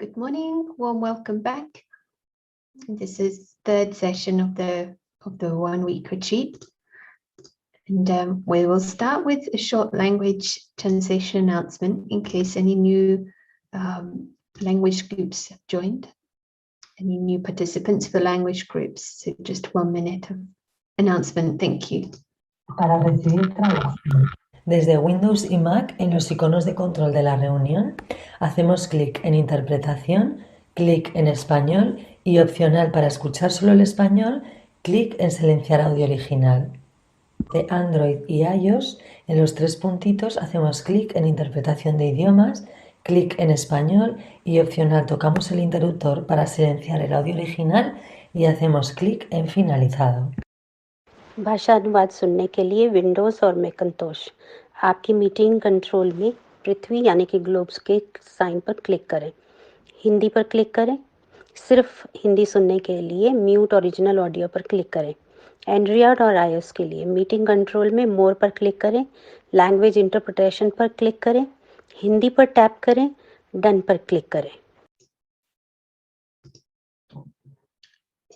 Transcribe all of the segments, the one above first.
Good morning, warm welcome back. This is third session of the 1 week retreat. And we will start with a short language translation announcement in case any new language groups have joined, any new participants for language groups. So just 1 minute of announcement. Thank you. Para recibir traducción. Desde Windows y Mac, en los iconos de control de la reunión, hacemos clic en Interpretación, clic en Español y opcional para escuchar solo el español, clic en Silenciar audio original. De Android y iOS, en los 3 puntitos hacemos clic en Interpretación de idiomas, clic en Español y opcional tocamos el interruptor para silenciar el audio original y hacemos clic en Finalizado. भाषा अनुवाद सुनने के लिए Windows और Macintosh आपकी meeting control में पृथ्वी यानी कि ग्लोब्स के साइन पर क्लिक करें, हिंदी पर क्लिक करें। सिर्फ हिंदी सुनने के लिए म्यूट ओरिजिनल ऑडियो पर क्लिक करें। एंड्रॉयड और आईओएस के लिए मीटिंग कंट्रोल में मोर पर क्लिक करें, लैंग्वेज इंटरप्रिटेशन पर क्लिक करें, हिंदी पर टैप करें, डन पर क्लिक करें।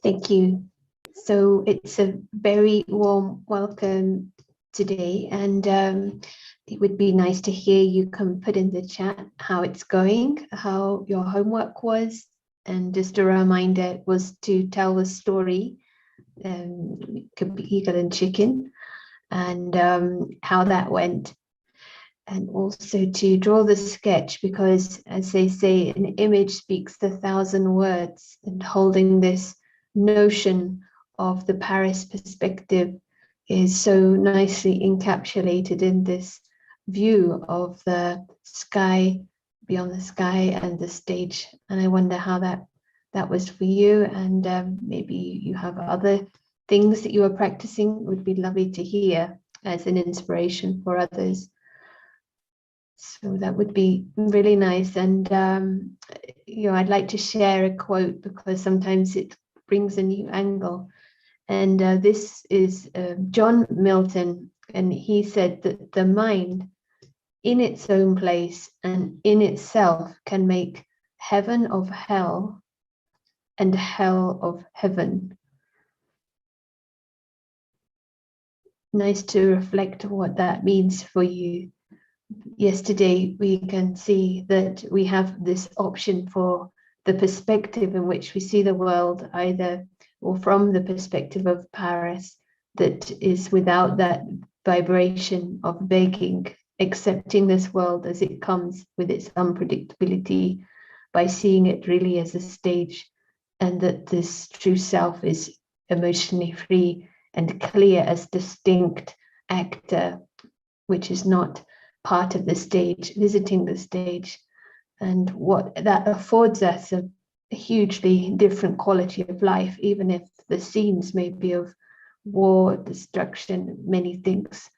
Thank you. So it's a very warm welcome today, and it would be nice to hear you come put in the chat how it's going, how your homework was, and just a reminder was to tell the story, could be eagle and chicken, and how that went, and also to draw the sketch, because as they say, an image speaks 1,000 words, and holding this notion of the Paris perspective is so nicely encapsulated in this view of the sky, beyond the sky and the stage. And I wonder how that was for you, and maybe you have other things that you are practicing. It would be lovely to hear as an inspiration for others. So that would be really nice. And I'd like to share a quote because sometimes it brings a new angle. And this is John Milton, and he said that the mind in its own place and in itself can make heaven of hell and hell of heaven. Nice to reflect on what that means for you. Yesterday, we can see that we have this option for the perspective in which we see the world, either or from the perspective of Paris, that is without that vibration of begging, accepting this world as it comes with its unpredictability, by seeing it really as a stage, and that this true self is emotionally free and clear as distinct actor, which is not part of the stage, visiting the stage. And what that affords us a hugely different quality of life, even if the scenes may be of war, destruction, many things.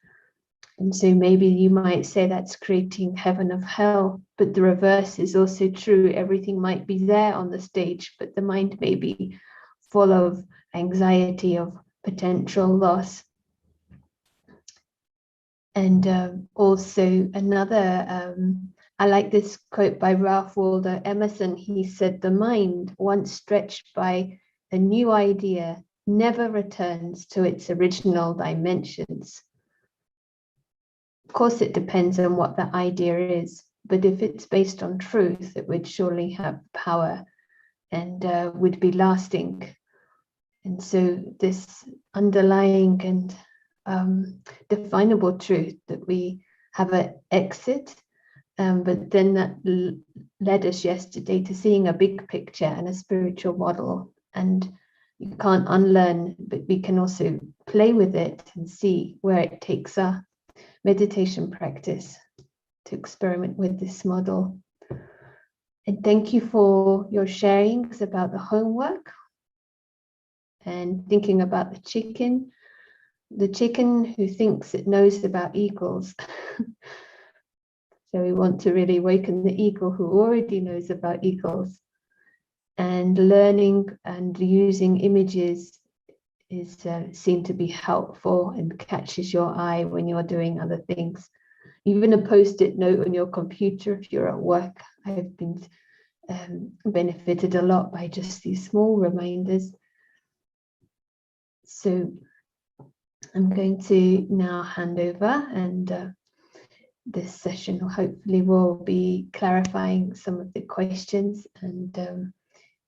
And so maybe you might say that's creating heaven of hell, but the reverse is also true. Everything might be there on the stage, but the mind may be full of anxiety, of potential loss. And also another, I like this quote by Ralph Waldo Emerson. He said, "The mind, once stretched by a new idea, never returns to its original dimensions." Of course, it depends on what the idea is, but if it's based on truth, it would surely have power and would be lasting. And so this underlying and definable truth that we have an exit, but then that led us yesterday to seeing a big picture and a spiritual model. And you can't unlearn, but we can also play with it and see where it takes our meditation practice to experiment with this model. And thank you for your sharings about the homework and thinking about the chicken who thinks it knows about eagles. So we want to really awaken the eagle who already knows about eagles. And learning and using images is seen to be helpful and catches your eye when you're doing other things. Even a post-it note on your computer if you're at work. I've been benefited a lot by just these small reminders. So I'm going to now hand over, and this session hopefully will be clarifying some of the questions, and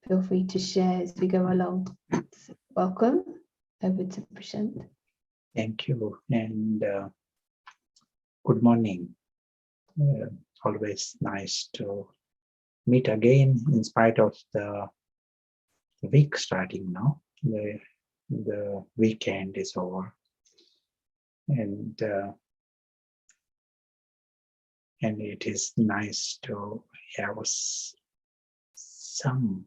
feel free to share as we go along. So welcome, over to Prashant. Thank you, and good morning. Always nice to meet again in spite of the week starting now. The weekend is over, and it is nice to have some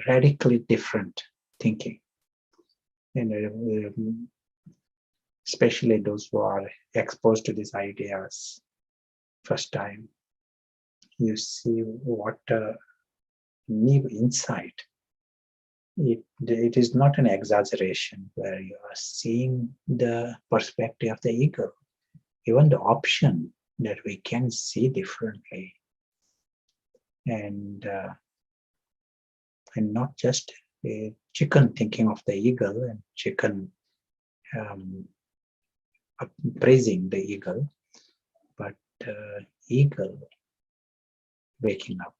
radically different thinking, and especially those who are exposed to these ideas first time. You see what a new insight. It is not an exaggeration where you are seeing the perspective of the ego, even the option that we can see differently, and not just a chicken thinking of the eagle and chicken praising the eagle, but eagle waking up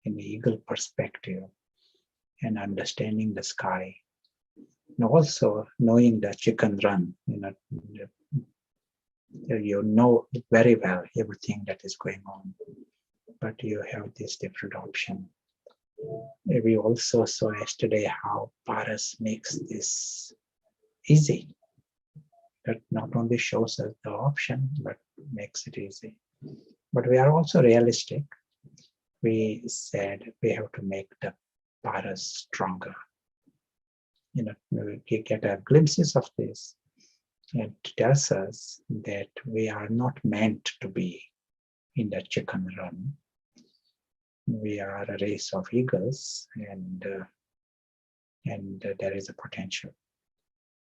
in the eagle perspective and understanding the sky, and also knowing the chicken run. You know very well everything that is going on, but you have this different option. We also saw yesterday how Paras makes this easy. that not only shows us the option, but makes it easy. But we are also realistic. We said we have to make the paras stronger. We get a glimpses of this. It tells us that we are not meant to be in the chicken run. We are a race of eagles, and there is a potential.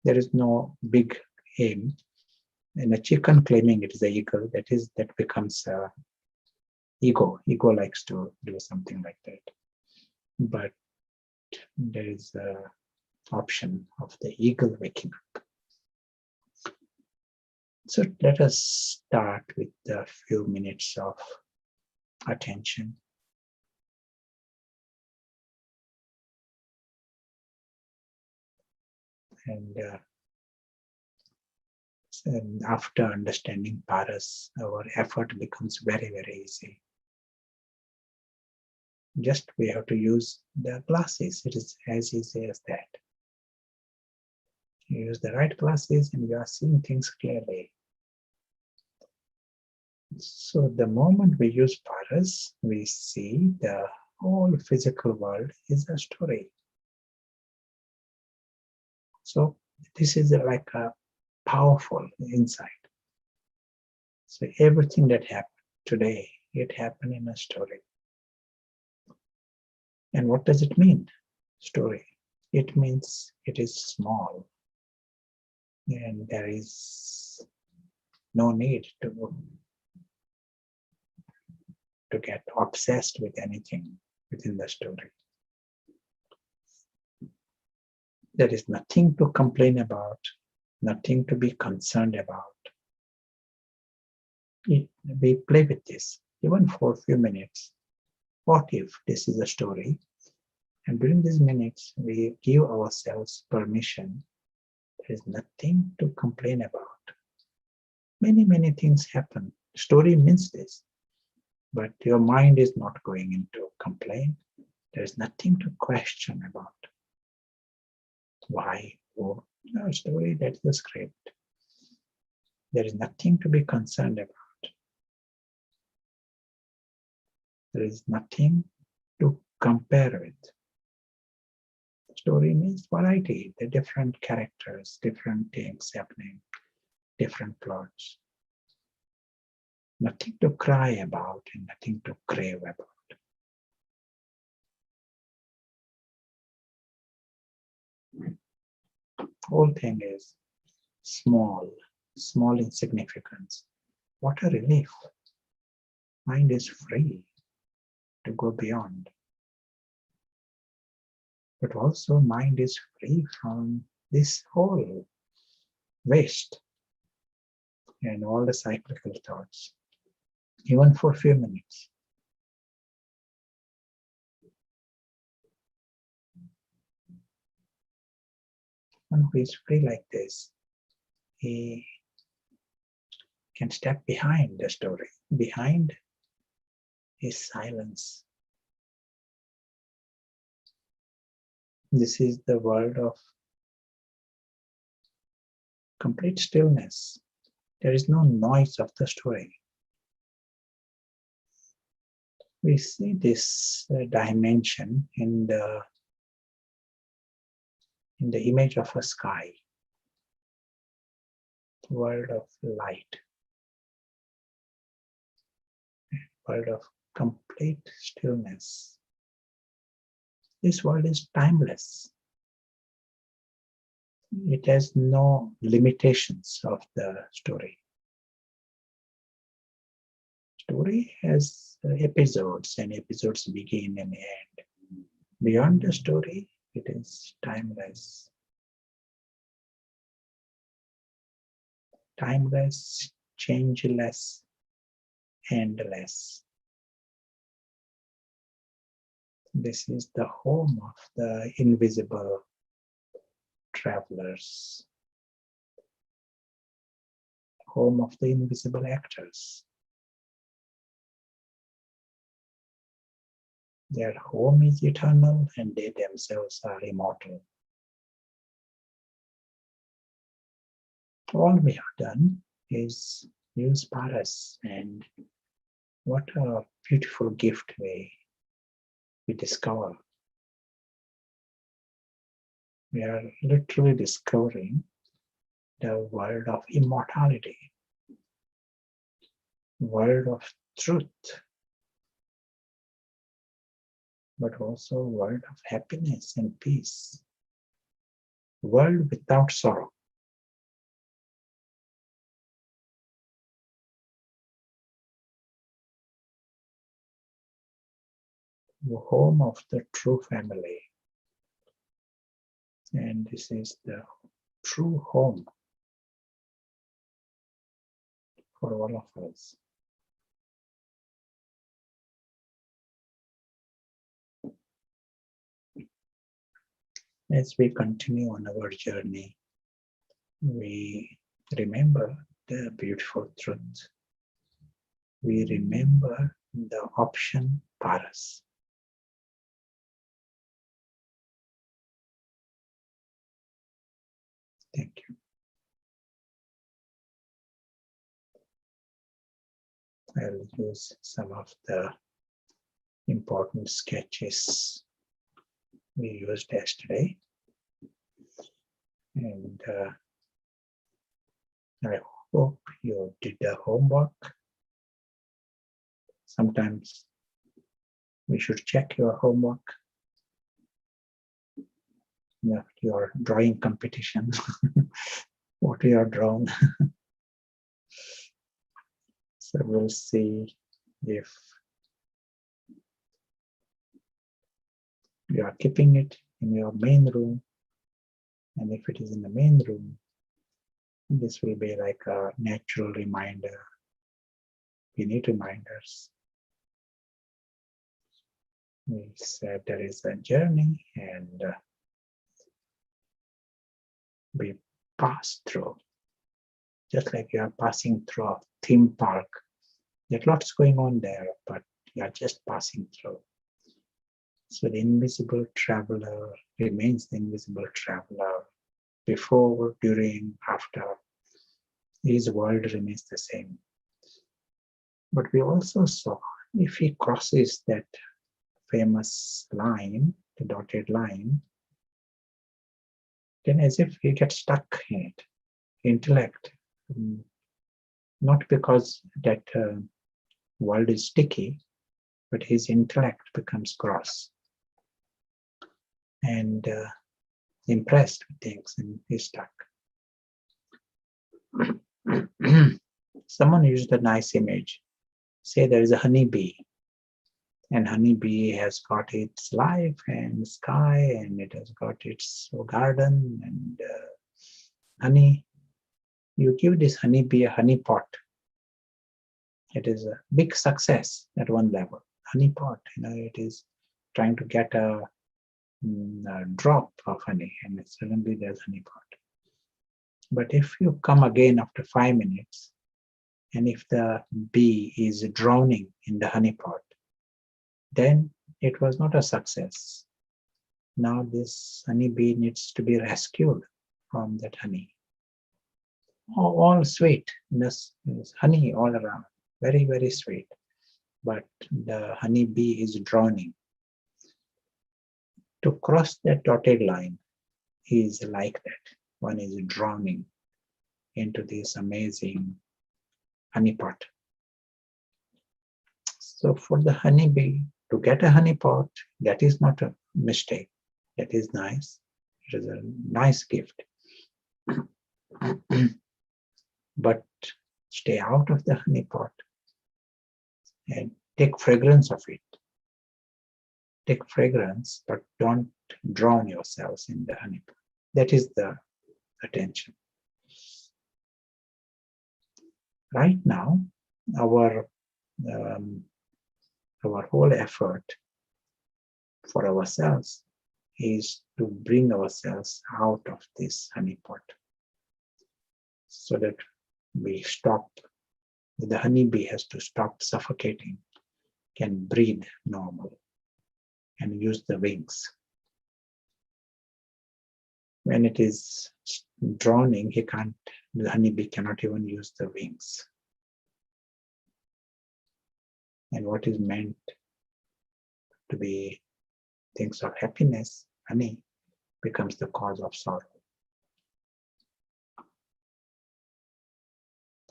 There is no big aim. And a chicken claiming it is an eagle, that becomes ego. Ego likes to do something like that. But there is an option of the eagle waking up. So let us start with a few minutes of attention. And after understanding paras, our effort becomes very, very easy. Just we have to use the glasses. It is as easy as that. You use the right glasses and you are seeing things clearly. So the moment we use paras, we see the whole physical world is a story. So this is like a powerful insight. So everything that happened today, it happened in a story. And what does it mean, story? It means it is small. And there is no need to get obsessed with anything within the story. There is nothing to complain about, nothing to be concerned about. We play with this, even for a few minutes. What if this is a story? And during these minutes, we give ourselves permission. There is nothing to complain about. Many, many things happen. Story means this. But your mind is not going into complaint. There is nothing to question about. Why? Oh, no, story, that's the script. There is nothing to be concerned about. There is nothing to compare with. Story means variety, the different characters, different things happening, different plots. Nothing to cry about and nothing to crave about. Whole thing is small insignificance. What a relief. Mind is free to go beyond. But also mind is free from this whole waste and all the cyclical thoughts, even for a few minutes. One who is free like this, he can step behind the story. Behind is silence. This is the world of complete stillness. There is no noise of the story. We see this dimension in the image of a sky, world of light, world of complete stillness. This world is timeless. It has no limitations of the story. Story has episodes, and episodes begin and end. Beyond the story, it is timeless. Timeless, changeless, endless. This is the home of the invisible travelers, home of the invisible actors. Their home is eternal and they themselves are immortal. all we have done is use paras, and what a beautiful gift we discover. We are literally discovering the world of immortality, world of truth, but also world of happiness and peace, world without sorrow. The home of the true family. And this is the true home for all of us. As we continue on our journey, we remember the beautiful truth. We remember the option paras. Thank you. I'll use some of the important sketches we used yesterday. And I hope you did the homework. Sometimes we should check your homework. Your drawing competition, what you have drawn. So we'll see if you are keeping it in your main room, and if it is in the main room, this will be like a natural reminder. We need reminders. We said there is a journey, and we pass through, just like you are passing through a theme park. There's lots going on there, but you are just passing through. So the invisible traveler remains the invisible traveler. Before, during, after, his world remains the same. But we also saw, if he crosses that famous line, the dotted line, then as if he gets stuck in it. Intellect, not because that world is sticky, but his intellect becomes gross and impressed with things, and he's stuck. Someone used a nice image. Say there is a honeybee, and honeybee has got its life and sky, and it has got its garden and honey. You give this honeybee a honeypot. It is a big success at one level. Honeypot, it is trying to get a drop of honey, and suddenly there's honeypot. But if you come again after 5 minutes, and if the bee is drowning in the honeypot, then it was not a success. Now this honeybee needs to be rescued from that honey. All sweet, there's honey all around, very, very sweet. But the honeybee is drowning. To cross that dotted line is like that. One is drowning into this amazing honeypot. So for the honeybee to get a honeypot, that is not a mistake. That is nice. It is a nice gift. But stay out of the honeypot and take fragrance of it. Take fragrance, but don't drown yourselves in the honeypot. That is the attention. Right now, our whole effort for ourselves is to bring ourselves out of this honeypot, so that we stop. The honeybee has to stop suffocating, can breathe normal, and use the wings. when it is drowning, the honeybee cannot even use the wings. And what is meant to be things of happiness, honey, becomes the cause of sorrow.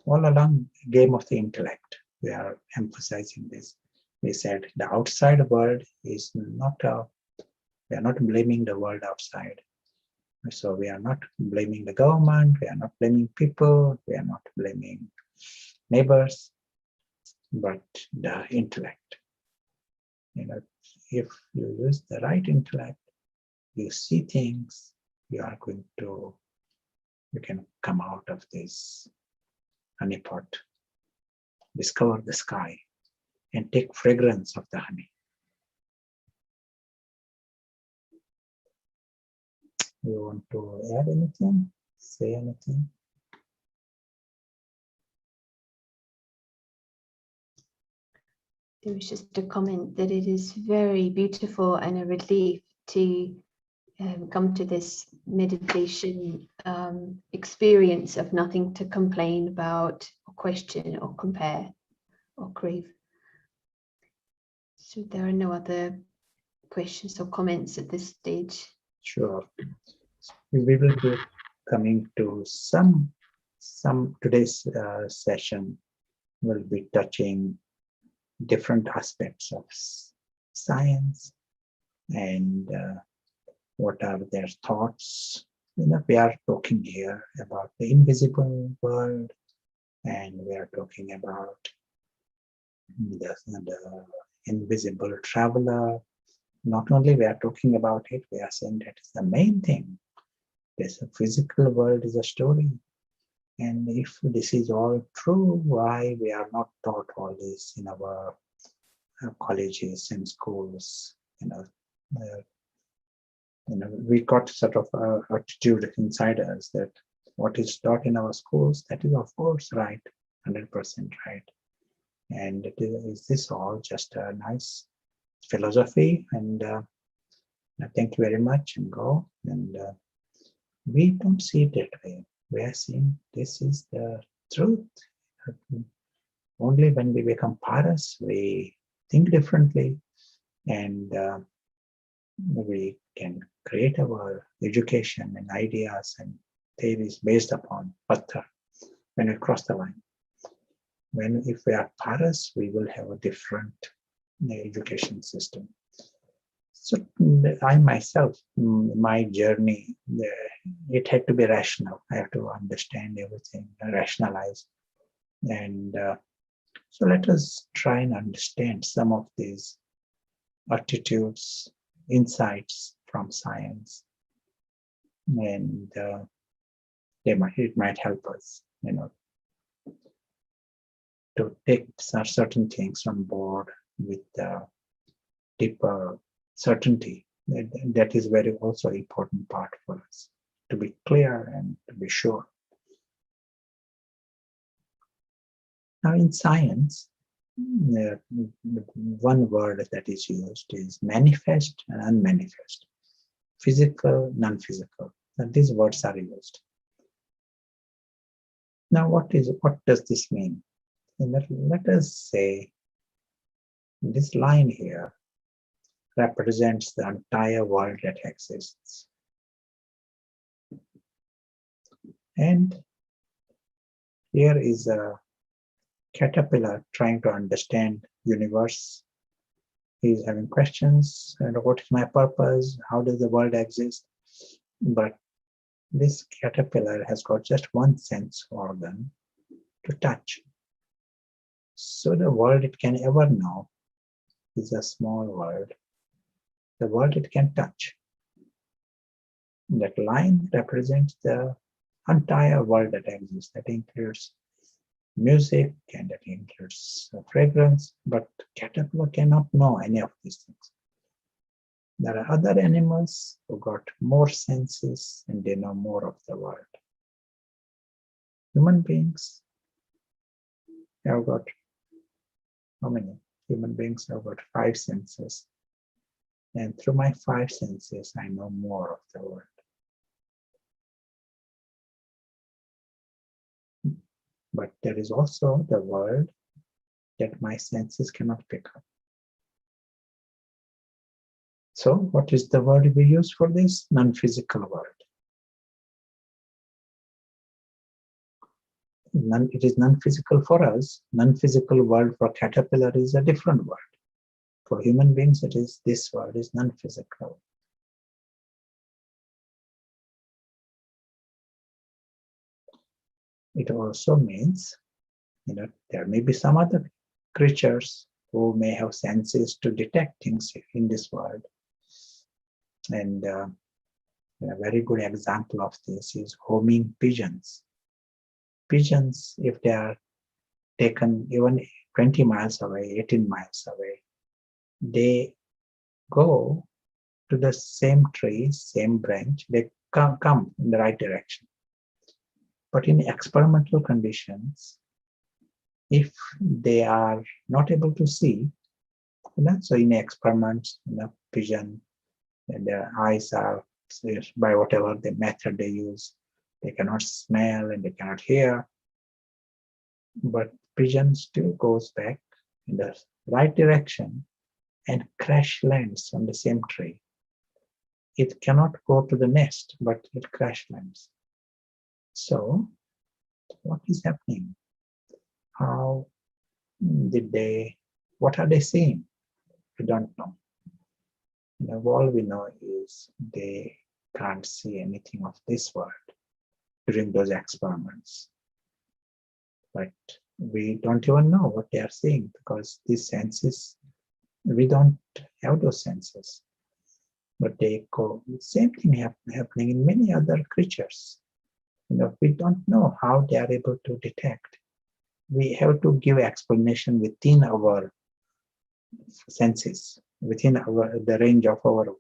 All along, game of the intellect, we are emphasizing this. We said the outside world is not we are not blaming the world outside. So we are not blaming the government, we are not blaming people, we are not blaming neighbors, but the intellect. If you use the right intellect, you see things, you can come out of this honeypot, discover the sky, and take fragrance of the honey. You want to add anything? Say anything? There was just a comment that it is very beautiful and a relief to come to this meditation experience of nothing to complain about or question or compare or crave. So there are no other questions or comments at this stage. Sure. We will be coming to some today's session will be touching different aspects of science and what are their thoughts. We are talking here about the invisible world, and we are talking about the invisible traveler. Not only we are talking about it, we are saying that is the main thing. This physical world is a story. And if this is all true, why we are not taught all this in our colleges and schools? We got sort of attitude inside us that what is taught in our schools, that is of course right, 100% right. And is this all just a nice philosophy? And thank you very much and go. And we don't see it that way. We are seeing this is the truth. Only when we become paras, we think differently, and we can create our education and ideas and theories based upon patthar when we cross the line. If we are paras, we will have a different education system. So I myself, my journey, it had to be rational. I have to understand everything, rationalize. And so let us try and understand some of these attitudes, insights from science. And it might help us, to take certain things on board with deeper certainty. That is very also important part for us, to be clear and to be sure. Now in science, one word that is used is manifest and unmanifest, physical, non-physical. And these words are used. Now what does this mean? And let us say this line here represents the entire world that exists. And here is a caterpillar trying to understand universe. He's having questions, and what is my purpose? How does the world exist? But this caterpillar has got just one sense organ, to touch. So the world it can ever know is a small world. The world it can touch. That line represents the entire world that exists. That includes music and that includes fragrance, but caterpillar cannot know any of these things. There are other animals who got more senses and they know more of the world. Human beings have got, how many? Human beings have got 5 senses. And through my 5 senses, I know more of the world. but there is also the world that my senses cannot pick up. So what is the word we use for this? Non-physical world. It is non-physical for us. Non-physical world for caterpillar is a different word. For human beings, it is this word is non-physical. It also means, there may be some other creatures who may have senses to detect things in this world. And a very good example of this is homing pigeons. Pigeons, if they are taken even 20 miles away, 18 miles away, they go to the same tree, same branch, they come in the right direction. But in experimental conditions, if they are not able to see, so in experiments, pigeon, and their eyes are, by whatever the method they use, they cannot smell and they cannot hear. But pigeon still goes back in the right direction and crash lands on the same tree. It cannot go to the nest, but it crash lands. So, what is happening? How did they, what are they seeing? We don't know. All we know is they can't see anything of this world during those experiments. But we don't even know what they are seeing because these senses, we don't have those senses. But they go, same thing happening in many other creatures. We don't know how they are able to detect. We have to give explanation within our senses, within the range of our world.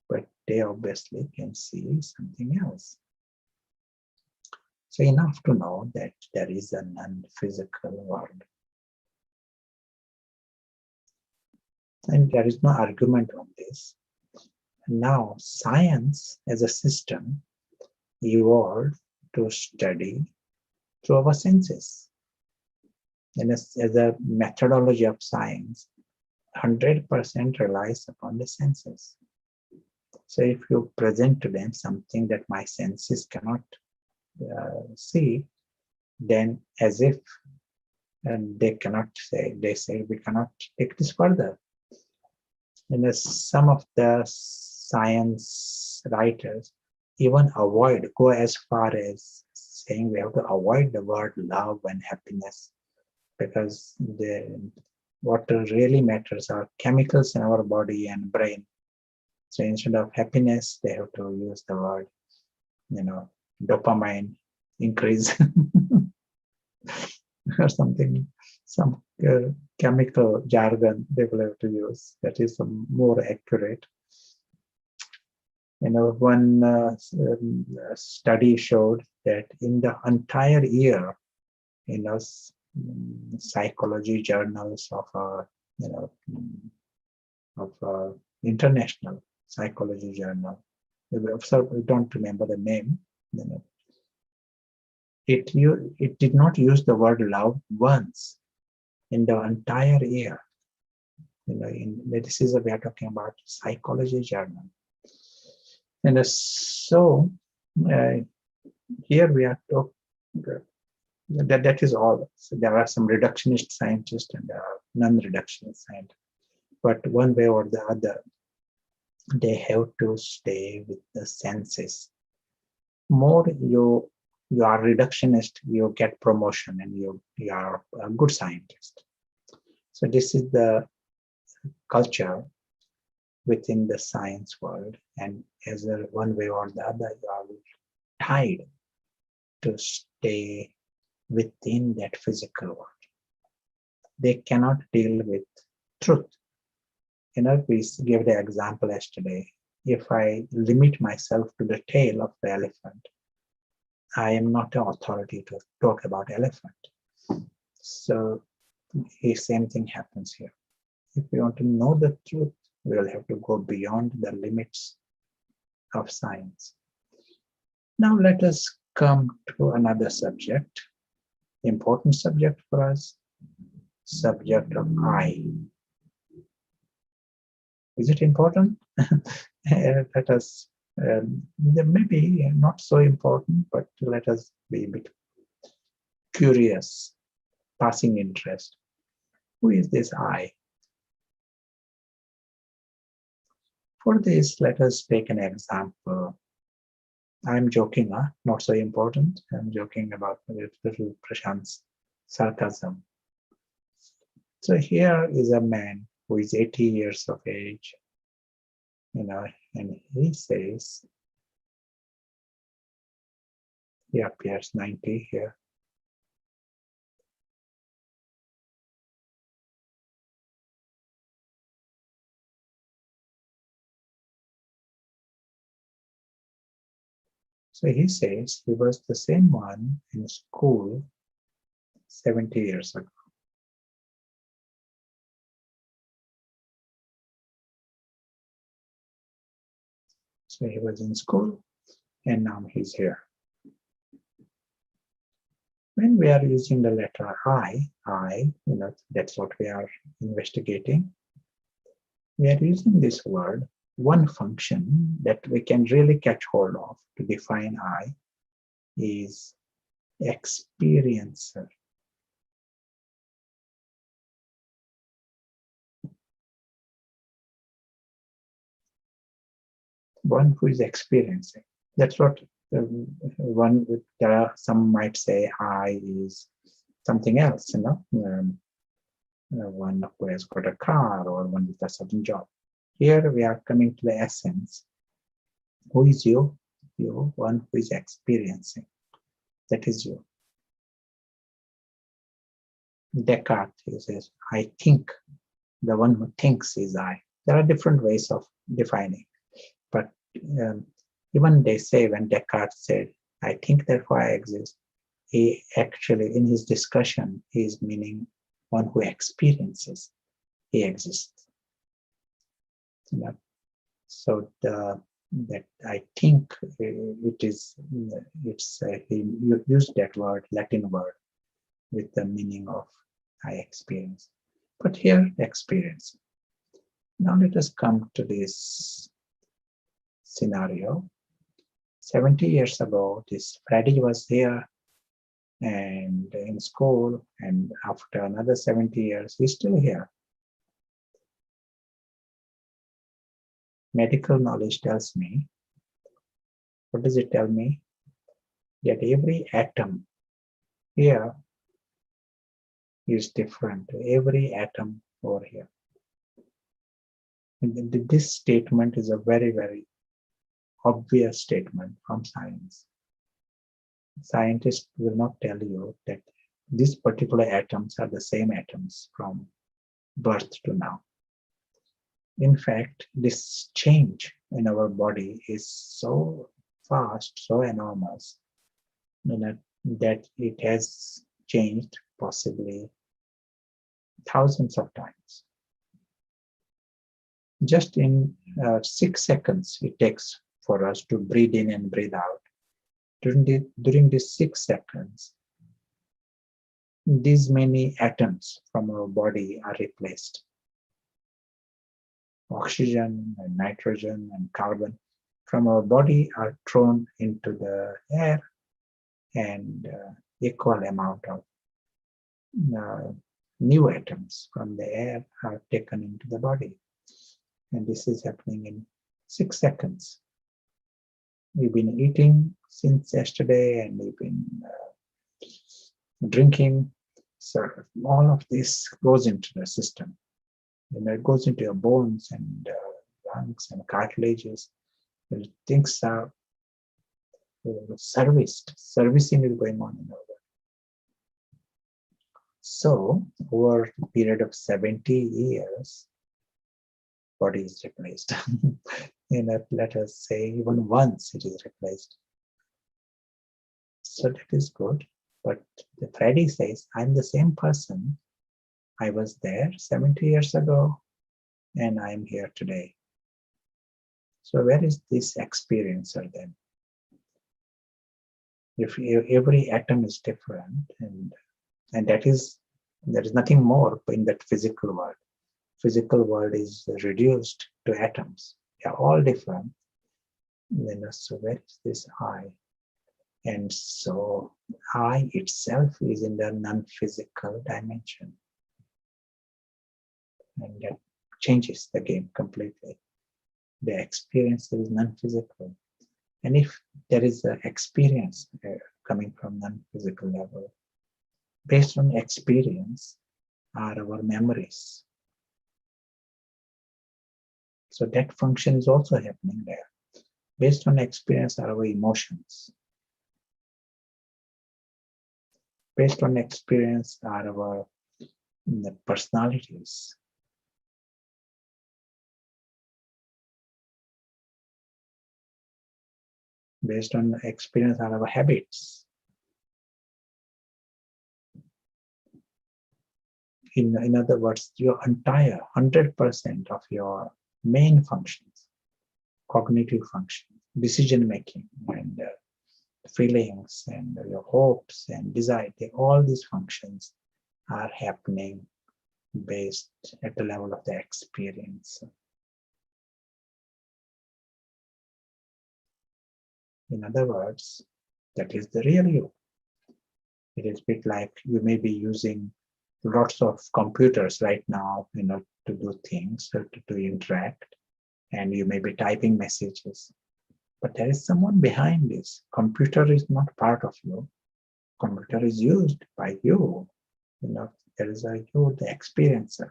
But they obviously can see something else. So enough to know that there is a non-physical world. And there is no argument on this. Now, science as a system evolved to study through our senses. And as a methodology of science, 100% relies upon the senses. So if you present to them something that my senses cannot see, then as if they cannot say, they say we cannot take this further. And as some of the science writers even go as far as saying we have to avoid the word love and happiness, because what really matters are chemicals in our body and brain. So instead of happiness, they have to use the word, dopamine increase or something, some chemical jargon they will have to use that is more accurate. One study showed that in the entire year, psychology journals of international psychology journal, so I don't remember the name. It did not use the word love once in the entire year. This is we are talking about psychology journal, and so here we are talking that is all. So there are some reductionist scientists and there are non-reductionist scientists, but one way or the other, they have to stay with the senses. More you are reductionist, you get promotion and you are a good scientist. So this is the culture within the science world, and as one way or the other, you are tied to stay within that physical world. They cannot deal with truth. We gave the example yesterday. If I limit myself to the tail of the elephant, I am not an authority to talk about elephant. So the same thing happens here. If we want to know the truth, we will have to go beyond the limits of science. Now let us come to another subject, important subject for us, subject of I. Is it important? Let us, maybe not so important, but let us be a bit curious, passing interest. Who is this I? For this, let us take an example. I'm joking, not so important. I'm joking about a little Prashant's sarcasm. So here is a man who is 80 years of age, and he says, he appears 90 here. So he says he was the same one in school 70 years ago. So he was in school and now he's here. When we are using the letter I, that's what we are investigating. We are using this word. One function that we can really catch hold of to define I is experiencer. One who is experiencing. That's what some might say I is something else, one who has got a car or one with a certain job. Here we are coming to the essence. Who is you? You, one who is experiencing. That is you. Descartes says, I think. The one who thinks is I. There are different ways of defining. But even they say when Descartes said, I think therefore I exist, he actually, in his discussion, he is meaning one who experiences he exists. So that I think he used that word, Latin word, with the meaning of I experience. But here, experience. Now let us come to this scenario. 70 years ago, this Freddy was here and in school, and after another 70 years, he's still here. Medical knowledge tells me, what does it tell me? That every atom here is different. Every atom over here. And this statement is a very, very obvious statement from science. Scientists will not tell you that these particular atoms are the same atoms from birth to now. In fact, this change in our body is so fast, so enormous, that it has changed possibly thousands of times. Just in 6 seconds it takes for us to breathe in and breathe out. During these 6 seconds, these many atoms from our body are replaced. Oxygen and nitrogen and carbon from our body are thrown into the air, and equal amount of new atoms from the air are taken into the body. And this is happening in 6 seconds. We've been eating since yesterday, and we've been drinking. So all of this goes into the system. It goes into your bones and lungs and cartilages. And things are serviced. Servicing is going on in our body. So over a period of 70 years, body is replaced. Let us say even once it is replaced. So that is good. But the Freddy says, I'm the same person. I was there 70 years ago, and I'm here today. So where is this experiencer then? If every atom is different, and And there is nothing more in that physical world. Physical world is reduced to atoms. They are all different. So where is this I? And so I itself is in the non-physical dimension. And that changes the game completely. The experience is non-physical. And if there is an experience coming from non-physical level, based on experience are our memories. So that function is also happening there. Based on experience are our emotions. Based on experience are our personalities. Based on experience are our habits. In other words, your entire 100% of your main functions, cognitive functions, decision making, and feelings, and your hopes and desire, all these functions are happening based at the level of the experience. In other words, that is the real you. It is a bit like you may be using lots of computers right now, to do things, to interact, and you may be typing messages. But there is someone behind this. Computer is not part of you. Computer is used by you. There is a you, the experiencer,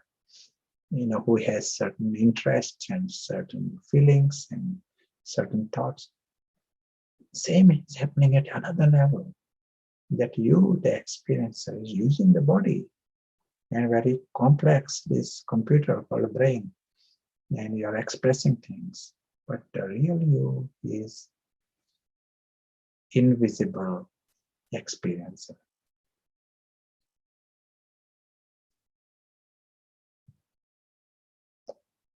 who has certain interests and certain feelings and certain thoughts. Same is happening at another level. That you, the experiencer, is using the body and very complex, this computer called brain, and you are expressing things. But the real you is invisible experiencer.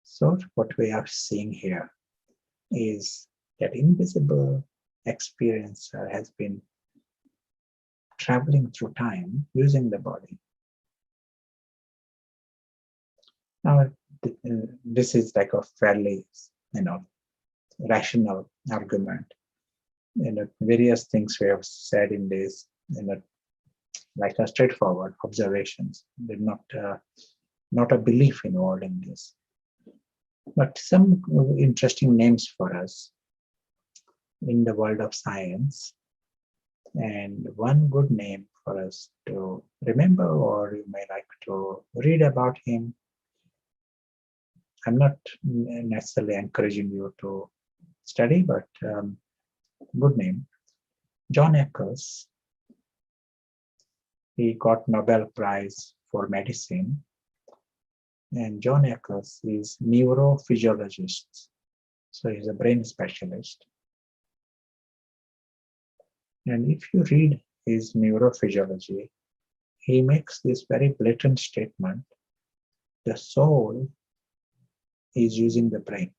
So what we are seeing here is that invisible experiencer has been traveling through time using the body. Now, this is like a fairly, rational argument. Various things we have said in this, like a straightforward observations. There's not a belief involved in this. But some interesting names for us in the world of science. And one good name for us to remember, or you may like to read about him. I'm not necessarily encouraging you to study, but good name. John Eccles. He got Nobel Prize for medicine. And John Eccles is neurophysiologist. So he's a brain specialist. And if you read his neurophysiology, he makes this very blatant statement: the soul is using the brain.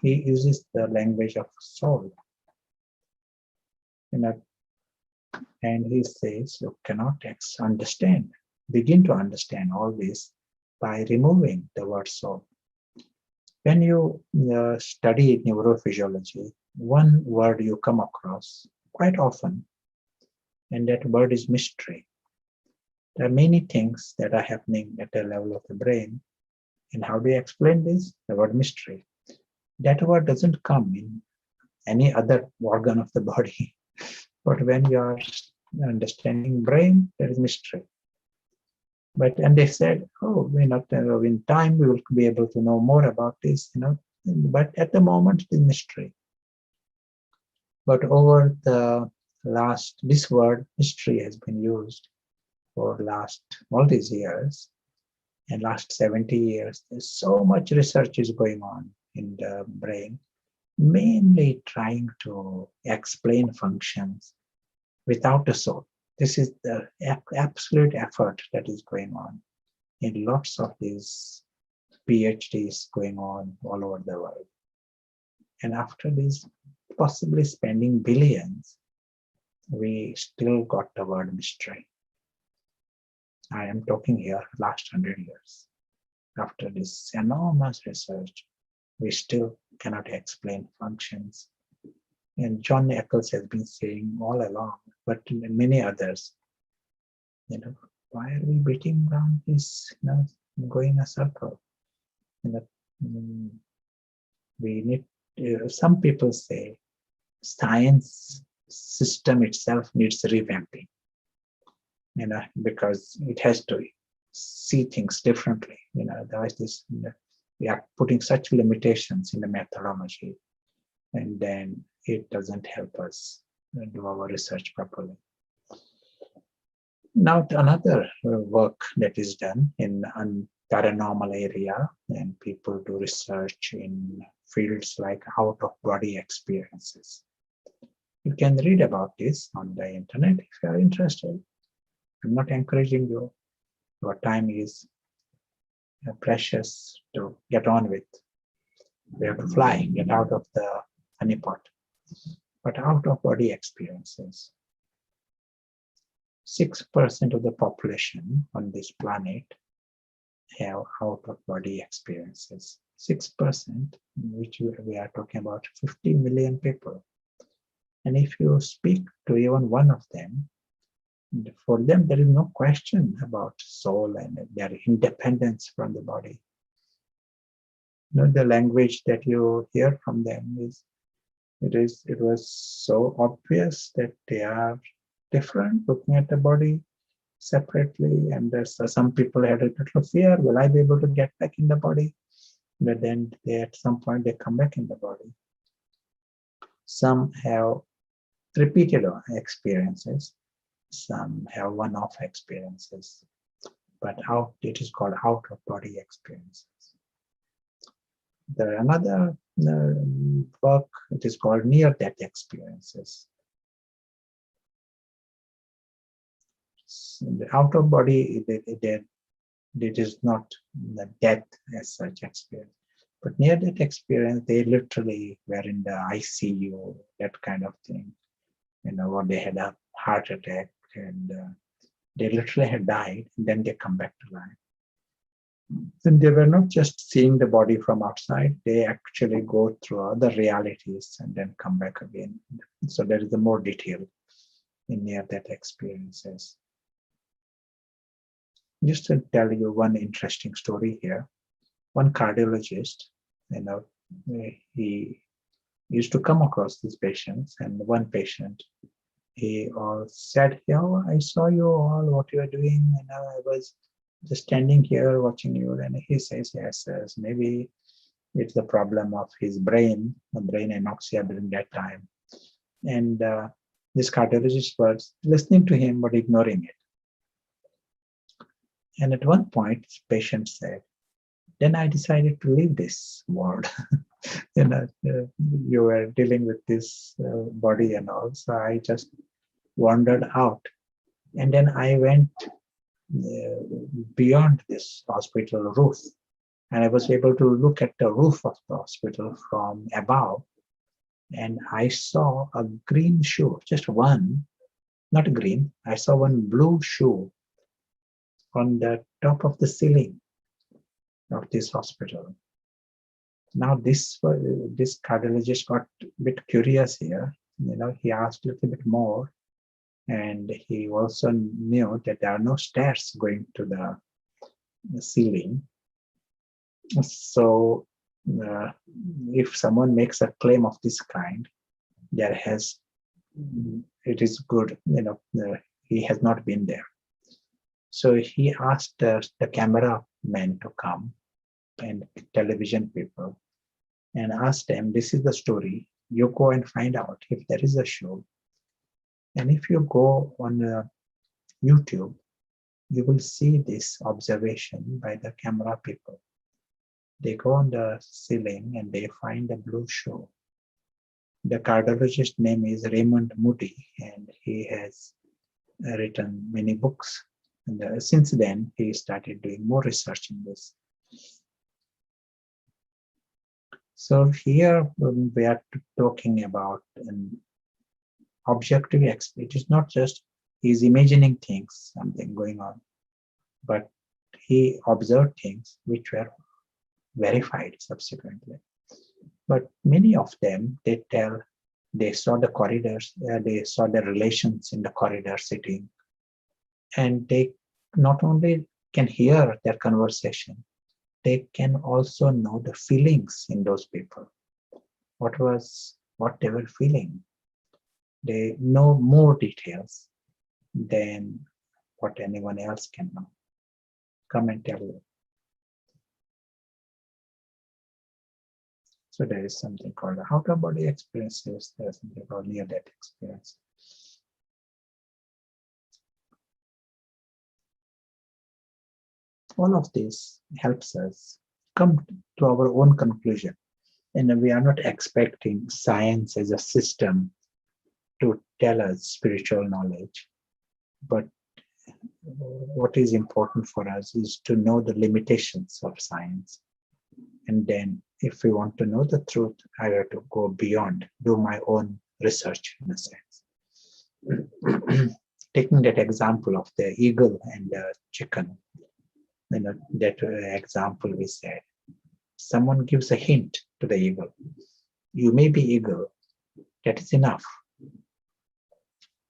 He uses the language of soul. And he says you cannot begin to understand all this by removing the word soul. When you study neurophysiology, one word you come across quite often, and that word is mystery. There are many things that are happening at the level of the brain. And how do you explain this? The word mystery. That word doesn't come in any other organ of the body. But when you are understanding brain, there is mystery. And they said, in time we will be able to know more about this, But at the moment, the mystery. But over this word mystery has been used for all these years, and last 70 years. There's so much research is going on in the brain, mainly trying to explain functions without the soul. This is the absolute effort that is going on in lots of these PhDs going on all over the world. And after this, possibly spending billions, we still got the word mystery. I am talking here last 100 years. After this enormous research, we still cannot explain functions. And John Eccles has been saying all along, but many others, why are we beating around this, going a circle? We need, some people say, science system itself needs revamping, because it has to see things differently. Otherwise we are putting such limitations in the methodology, and then it doesn't help us do our research properly. Now, another work that is done in paranormal area, and people do research in fields like out-of-body experiences. You can read about this on the internet if you are interested. I'm not encouraging you. Your time is precious to get on with. We have to fly, get out of the honeypot. But out-of-body experiences. 6% of the population on this planet have out-of-body experiences. 6%, which we are talking about 50 million people. And if you speak to even one of them, for them there is no question about soul and their independence from the body. The language that you hear from them it was so obvious that they are different, looking at the body separately, and there's some people had a little fear, will I be able to get back in the body? But then at some point they come back in the body. Some have repeated experiences, some have one-off experiences, but it is called out-of-body experiences. There another work, it is called near-death experiences. The out-of-body, it is not the death as such experience, but near-death experience, they literally were in the ICU, that kind of thing. Or they had a heart attack and they literally had died, and then they come back to life. And they were not just seeing the body from outside, they actually go through other realities and then come back again. So there is more detail in near-death experiences. Just to tell you one interesting story here. One cardiologist, he used to come across these patients, and one patient, he all said, I saw you all, what you are doing, and I was just standing here watching you. And he says, yes, maybe it's the problem of his brain, the brain anoxia during that time. And this cardiologist was listening to him but ignoring it. And at one point, the patient said, then I decided to leave this world. You were dealing with this body and all, so I just wandered out. And then I went beyond this hospital roof, and I was able to look at the roof of the hospital from above, and I saw a green shoe, just one, not green, I saw one blue shoe on the top of the ceiling of this hospital. Now this cardiologist got a bit curious here. He asked a little bit more, and he also knew that there are no stairs going to the ceiling. So if someone makes a claim of this kind, it is good, he has not been there. So he asked the cameraman to come, and television people, and asked them, this is the story, you go and find out if there is a show. And if you go on YouTube, you will see this observation by the camera people. They go on the ceiling and they find a blue shoe. The cardiologist's name is Raymond Moody, and he has written many books. And since then, he started doing more research in this. So here we are talking about objective experience. It is not just he's imagining things, something going on, but he observed things which were verified subsequently. But many of them, they saw the corridors, they saw the relations in the corridor sitting, and they not only can hear their conversation, they can also know the feelings in those people. What they were feeling. They know more details than what anyone else can know. Come and tell you. So there is something called outer body experiences. There is something called near-death experience. All of this helps us come to our own conclusion. And we are not expecting science as a system to tell us spiritual knowledge. But what is important for us is to know the limitations of science. And then if we want to know the truth, I have to go beyond, do my own research in a sense. Taking that example of the eagle and the chicken, that example we said, someone gives a hint to the eagle. You may be eagle, that is enough.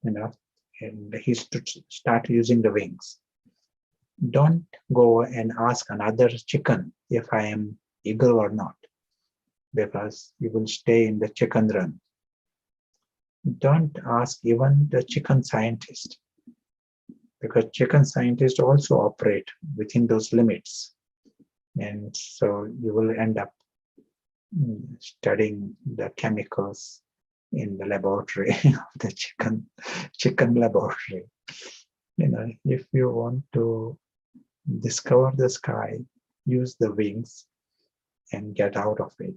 And he's to start using the wings. Don't go and ask another chicken if I am eagle or not, because you will stay in the chicken run. Don't ask even the chicken scientist, because chicken scientists also operate within those limits. And so you will end up studying the chemicals in the laboratory of the chicken laboratory. If you want to discover the sky, use the wings and get out of it.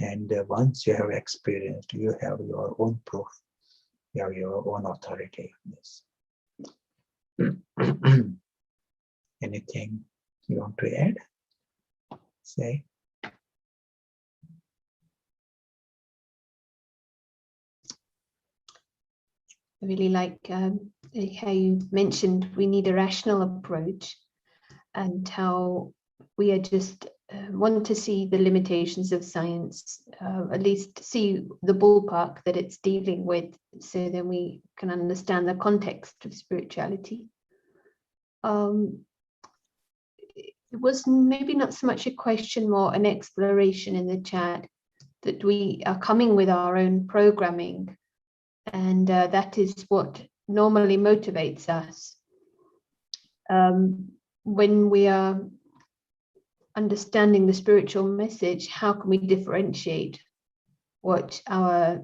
And once you have experienced, you have your own proof, you have your own authority on this. Anything you want to add? Say. I really like how you mentioned we need a rational approach, and how we are just want to see the limitations of science, at least see the ballpark that it's dealing with, so then we can understand the context of spirituality. It was maybe not so much a question, more an exploration in the chat, that we are coming with our own programming, and that is what normally motivates us. When we are understanding the spiritual message, how can we differentiate what our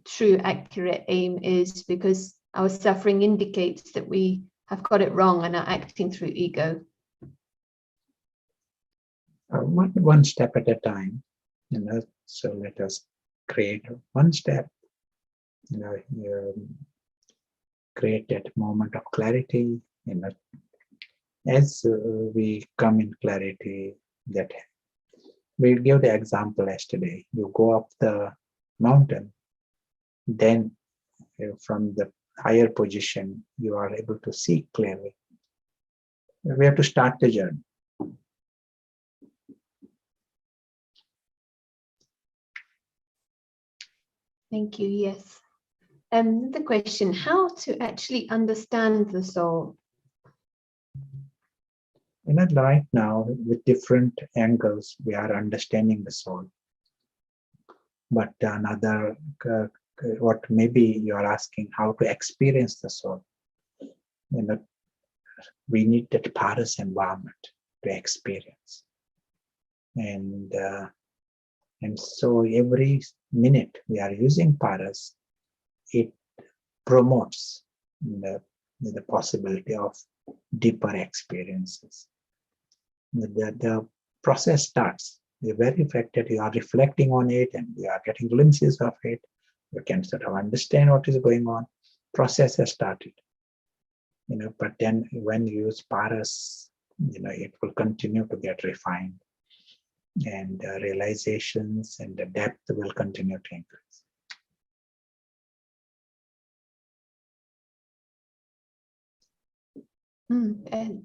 true, accurate aim is? Because our suffering indicates that we have got it wrong and are acting through ego. One step at a time, so let us create one step, create that moment of clarity, as we come in clarity. That we give the example yesterday. You go up the mountain, then from the higher position, you are able to see clearly. We have to start the journey. Thank you. Yes. The question: how to actually understand the soul? Right now, with different angles, we are understanding the soul. But another, what maybe you are asking, how to experience the soul. We need that paras environment to experience. And so every minute we are using paras, it promotes the possibility of deeper experiences. The process starts. The very fact that you are reflecting on it and you are getting glimpses of it, you can sort of understand what is going on. Process has started. But then when you use paras, it will continue to get refined, and realizations and the depth will continue to increase.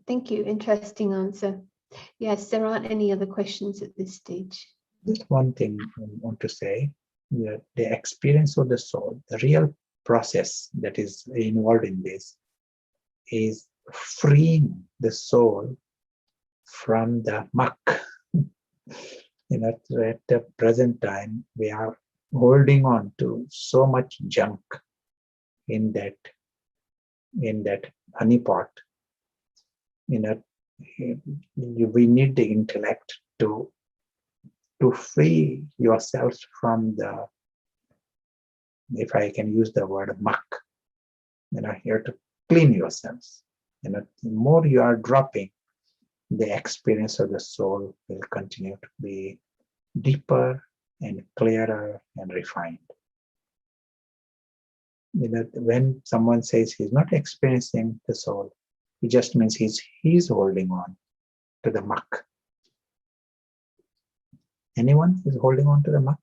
Thank you. Interesting answer. Yes, there aren't any other questions at this stage. Just one thing I want to say, that the experience of the soul, the real process that is involved in this is freeing the soul from the muck. At the present time, we are holding on to so much junk in that honeypot. We need the intellect to free yourself from the, if I can use the word muck, you have to clean yourselves. The more you are dropping, the experience of the soul will continue to be deeper and clearer and refined. When someone says he's not experiencing the soul, it just means he's holding on to the muck. Anyone is holding on to the muck?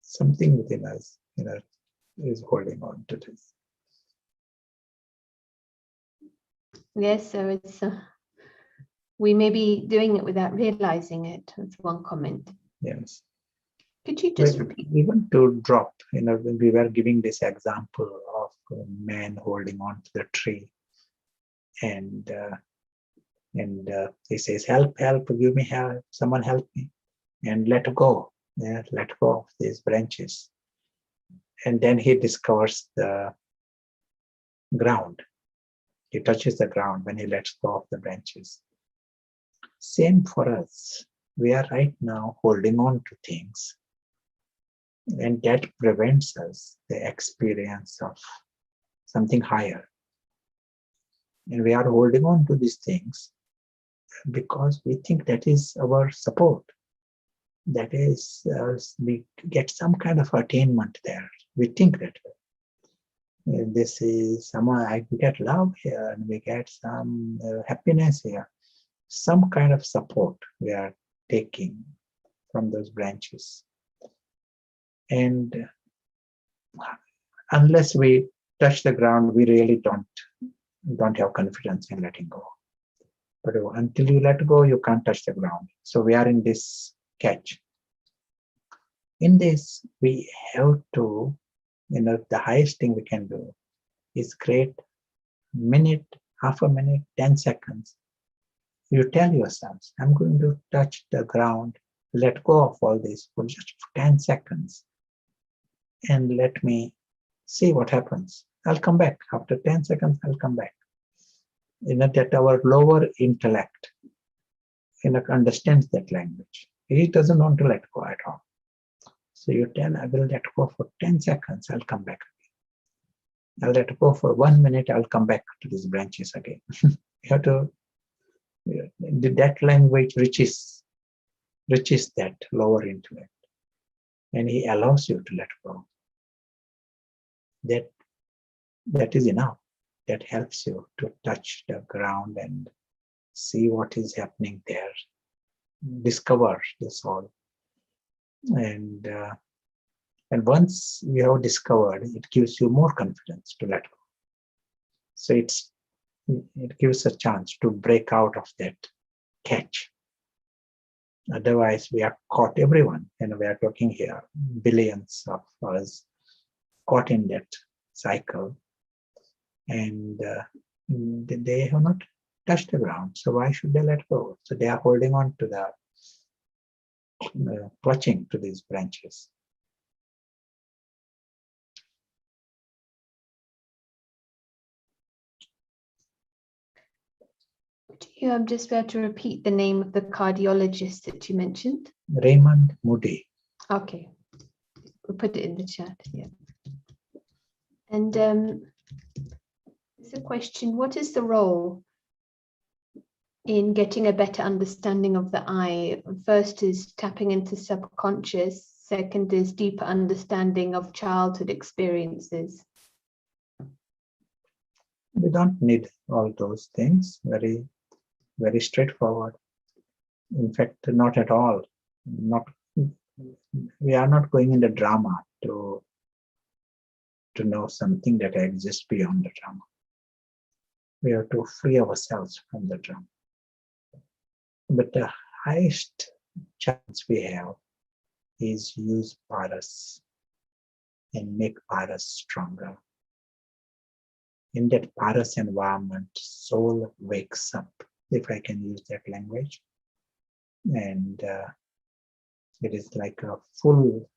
Something within us, is holding on to this. Yes, so it's we may be doing it without realizing it. That's one comment. Yes. Could you just repeat? Even to drop, when we were giving this example of a man holding on to the tree, and he says, "Help! Help! Give me help! Someone help me!" And let go. Let go of these branches. And then he discovers the ground. He touches the ground when he lets go of the branches. Same for us. We are right now holding on to things, and that prevents us the experience of something higher. And we are holding on to these things because we think that is our support. That is, we get some kind of attainment there. We think that this is someone, I get love here, and we get some happiness here. Some kind of support we are taking from those branches. And unless we touch the ground, we really don't have confidence in letting go. But until you let go, you can't touch the ground. So we are in this catch. In this, we have to, the highest thing we can do is create minute, half a minute, 10 seconds. You tell yourselves, I'm going to touch the ground, let go of all this for just 10 seconds. And let me see what happens. I'll come back. After 10 seconds, I'll come back. That our lower intellect understands that language. He doesn't want to let go at all. So you tell, I will let go for 10 seconds, I'll come back again. I'll let go for 1 minute, I'll come back to these branches again. You have to, that language reaches that lower intellect. And he allows you to let go. That is enough. That helps you to touch the ground and see what is happening there. Discover the soul. And once you have discovered, it gives you more confidence to let go. So it gives a chance to break out of that catch. Otherwise, we are caught, everyone, we are talking here, billions of us caught in that cycle, and they have not touched the ground. So why should they let go? So they are holding on to the clutching to these branches. Would you just be able to repeat the name of the cardiologist that you mentioned? Raymond Moody. Okay, we'll put it in the chat. Yeah. And there's a question: what is the role in getting a better understanding of the I? First is tapping into subconscious. Second is deeper understanding of childhood experiences. We don't need all those things. Very, very straightforward. In fact, not at all. Not we are not going in the drama to know something that exists beyond the drama. We have to free ourselves from the drama. But the highest chance we have is use paras and make paras stronger. In that paras environment, soul wakes up, if I can use that language. And it is like a full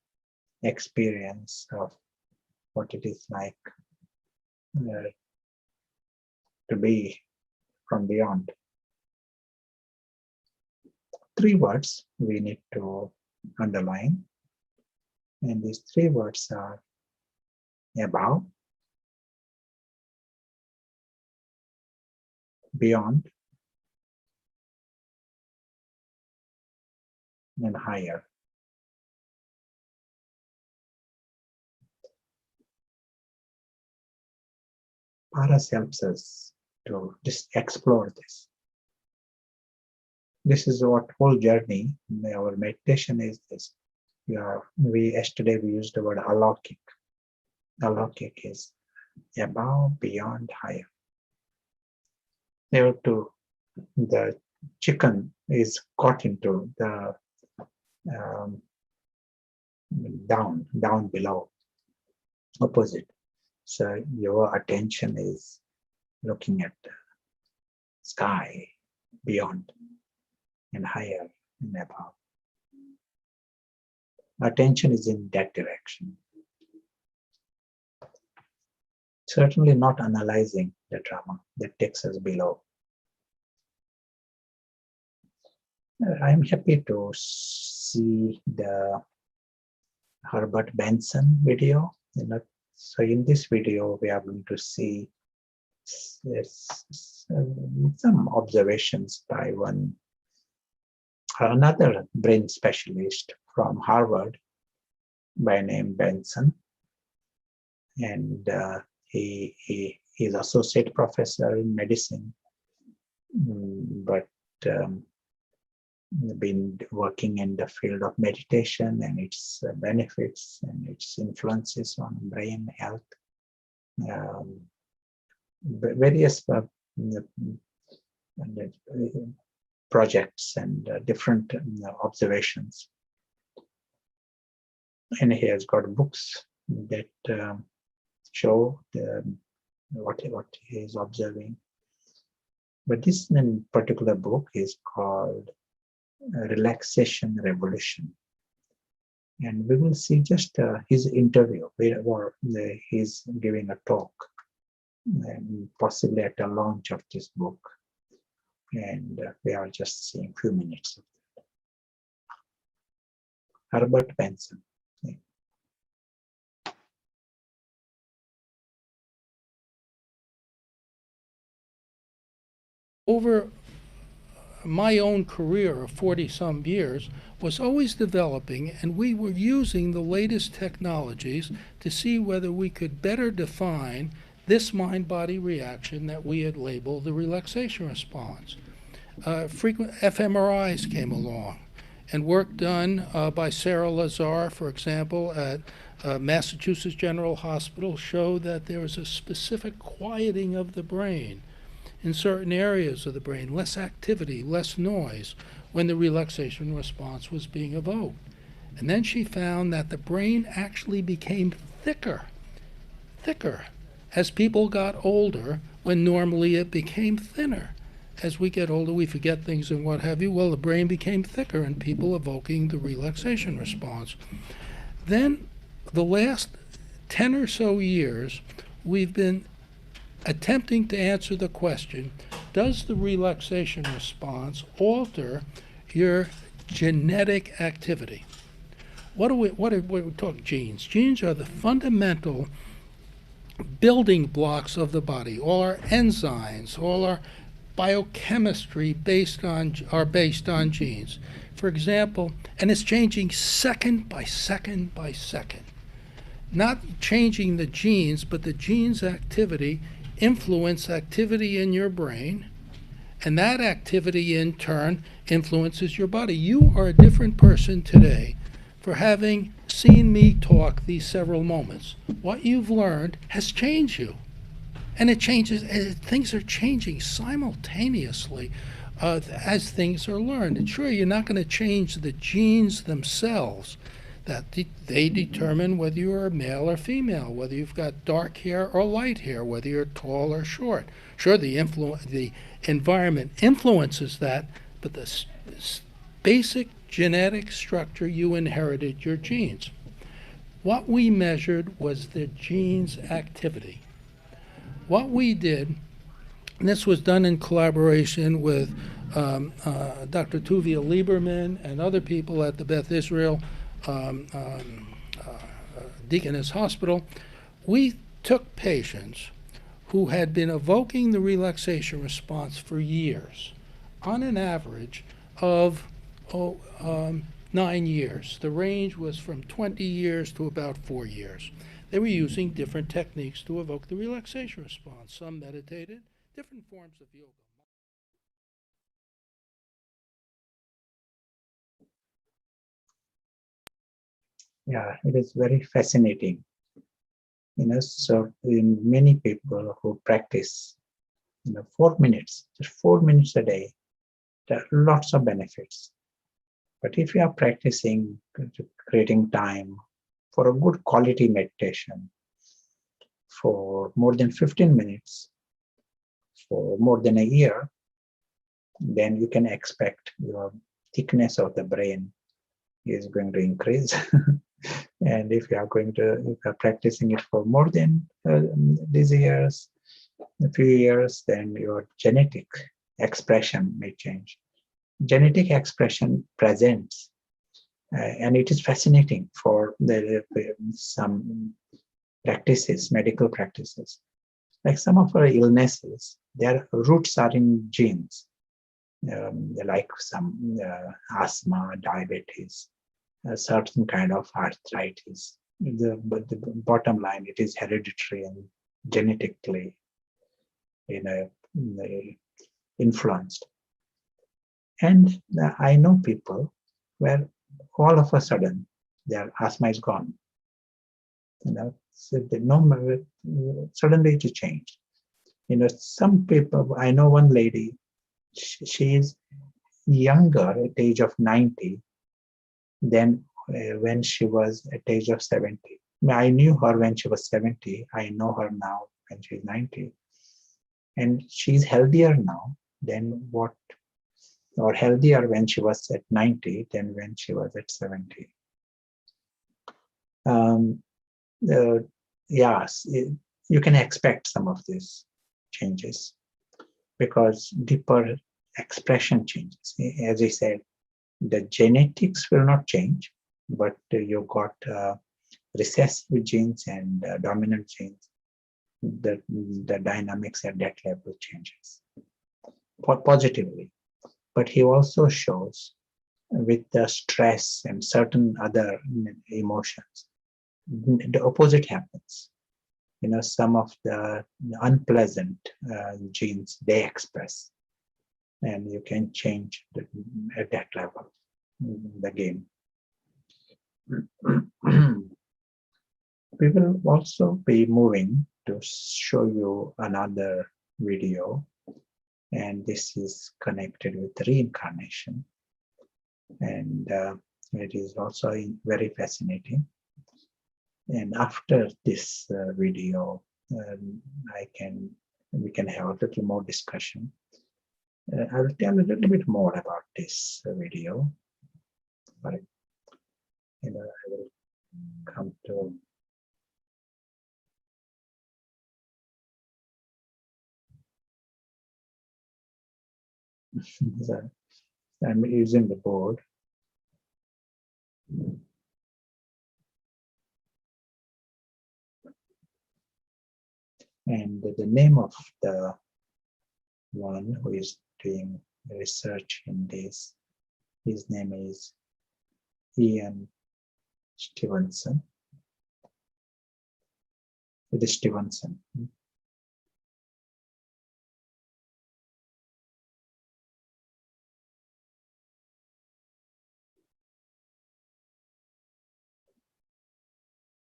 experience of what it is like to be from beyond. 3 words we need to underline. And these 3 words are above, beyond, and higher. Paras helps us to just explore this. This is what whole journey, our meditation is this. Yesterday we used the word alokik. Alokik is above, beyond, higher. The chicken is caught into the down below, opposite. So your attention is looking at the sky, beyond, and higher and above. Attention is in that direction. Certainly not analyzing the drama that takes us below. I'm happy to see the Herbert Benson video. So in this video, we are going to see some observations by another brain specialist from Harvard by name Benson. And he is associate professor in medicine, but been working in the field of meditation and its benefits and its influences on brain health. Various projects and different observations. And he has got books that show what he is observing. But this particular book is called Relaxation Revolution. And we will see just his interview where he's giving a talk, and possibly at the launch of this book. And we are just seeing a few minutes of that. Herbert Benson. Over my own career of 40-some years was always developing, and we were using the latest technologies to see whether we could better define this mind-body reaction that we had labeled the relaxation response. Frequent fMRIs came along, and work done by Sarah Lazar, for example, at Massachusetts General Hospital showed that there was a specific quieting of the brain in certain areas of the brain, less activity, less noise, when the relaxation response was being evoked. And then she found that the brain actually became thicker as people got older, when normally it became thinner. As we get older, we forget things and what have you. Well, the brain became thicker in people evoking the relaxation response. Then the last 10 or so years, we've been attempting to answer the question, does the relaxation response alter your genetic activity? What are we talking genes? Genes are the fundamental building blocks of the body. All our enzymes, all our biochemistry are based on genes. For example, and it's changing second by second by second. Not changing the genes, but the genes' activity influence activity in your brain, and that activity in turn influences your body. You are a different person today for having seen me talk these several moments. What you've learned has changed you. And it changes, things are changing simultaneously as things are learned. And sure, you're not going to change the genes themselves. That they determine whether you're a male or female, whether you've got dark hair or light hair, whether you're tall or short. Sure, the environment influences that, but the basic genetic structure you inherited, your genes. What we measured was the genes' activity. What we did, and this was done in collaboration with Dr. Tuvia Lieberman and other people at the Beth Israel Deaconess Hospital, we took patients who had been evoking the relaxation response for years, on an average of 9 years. The range was from 20 years to about 4 years. They were using different techniques to evoke the relaxation response. Some meditated, different forms of yoga. Yeah, it is very fascinating. So in many people who practice, 4 minutes, just 4 minutes a day, there are lots of benefits. But if you are practicing, creating time for a good quality meditation for more than 15 minutes, for more than a year, then you can expect your thickness of the brain is going to increase. And if you are practicing it for more than these years, a few years, then your genetic expression may change. Genetic expression presents, and it is fascinating for some practices, medical practices. Like some of our illnesses, their roots are in genes, like some asthma, diabetes, a certain kind of arthritis. But the bottom line, it is hereditary and genetically influenced. And I know people where all of a sudden their asthma is gone. So suddenly it changed. Some people, I know one lady, she is younger at the age of 90 than when she was at the age of 70. I knew her when she was 70. I know her now when she's 90. And she's healthier now than or healthier when she was at 90 than when she was at 70. Yes, you can expect some of these changes because deeper expression changes. As I said, the genetics will not change, but you got recessive genes and dominant genes. The dynamics at that level changes positively. But he also shows with the stress and certain other emotions, the opposite happens. Some of the unpleasant genes, they express, and you can change at that level the game. We will also be moving to show you another video, and this is connected with reincarnation, and it is also very fascinating. And after this video, we can have a little more discussion. I will tell a little bit more about this video, but I will come to I'm using the board. And the name of the one who is doing research in this, his name is Ian Stevenson. It is Stevenson.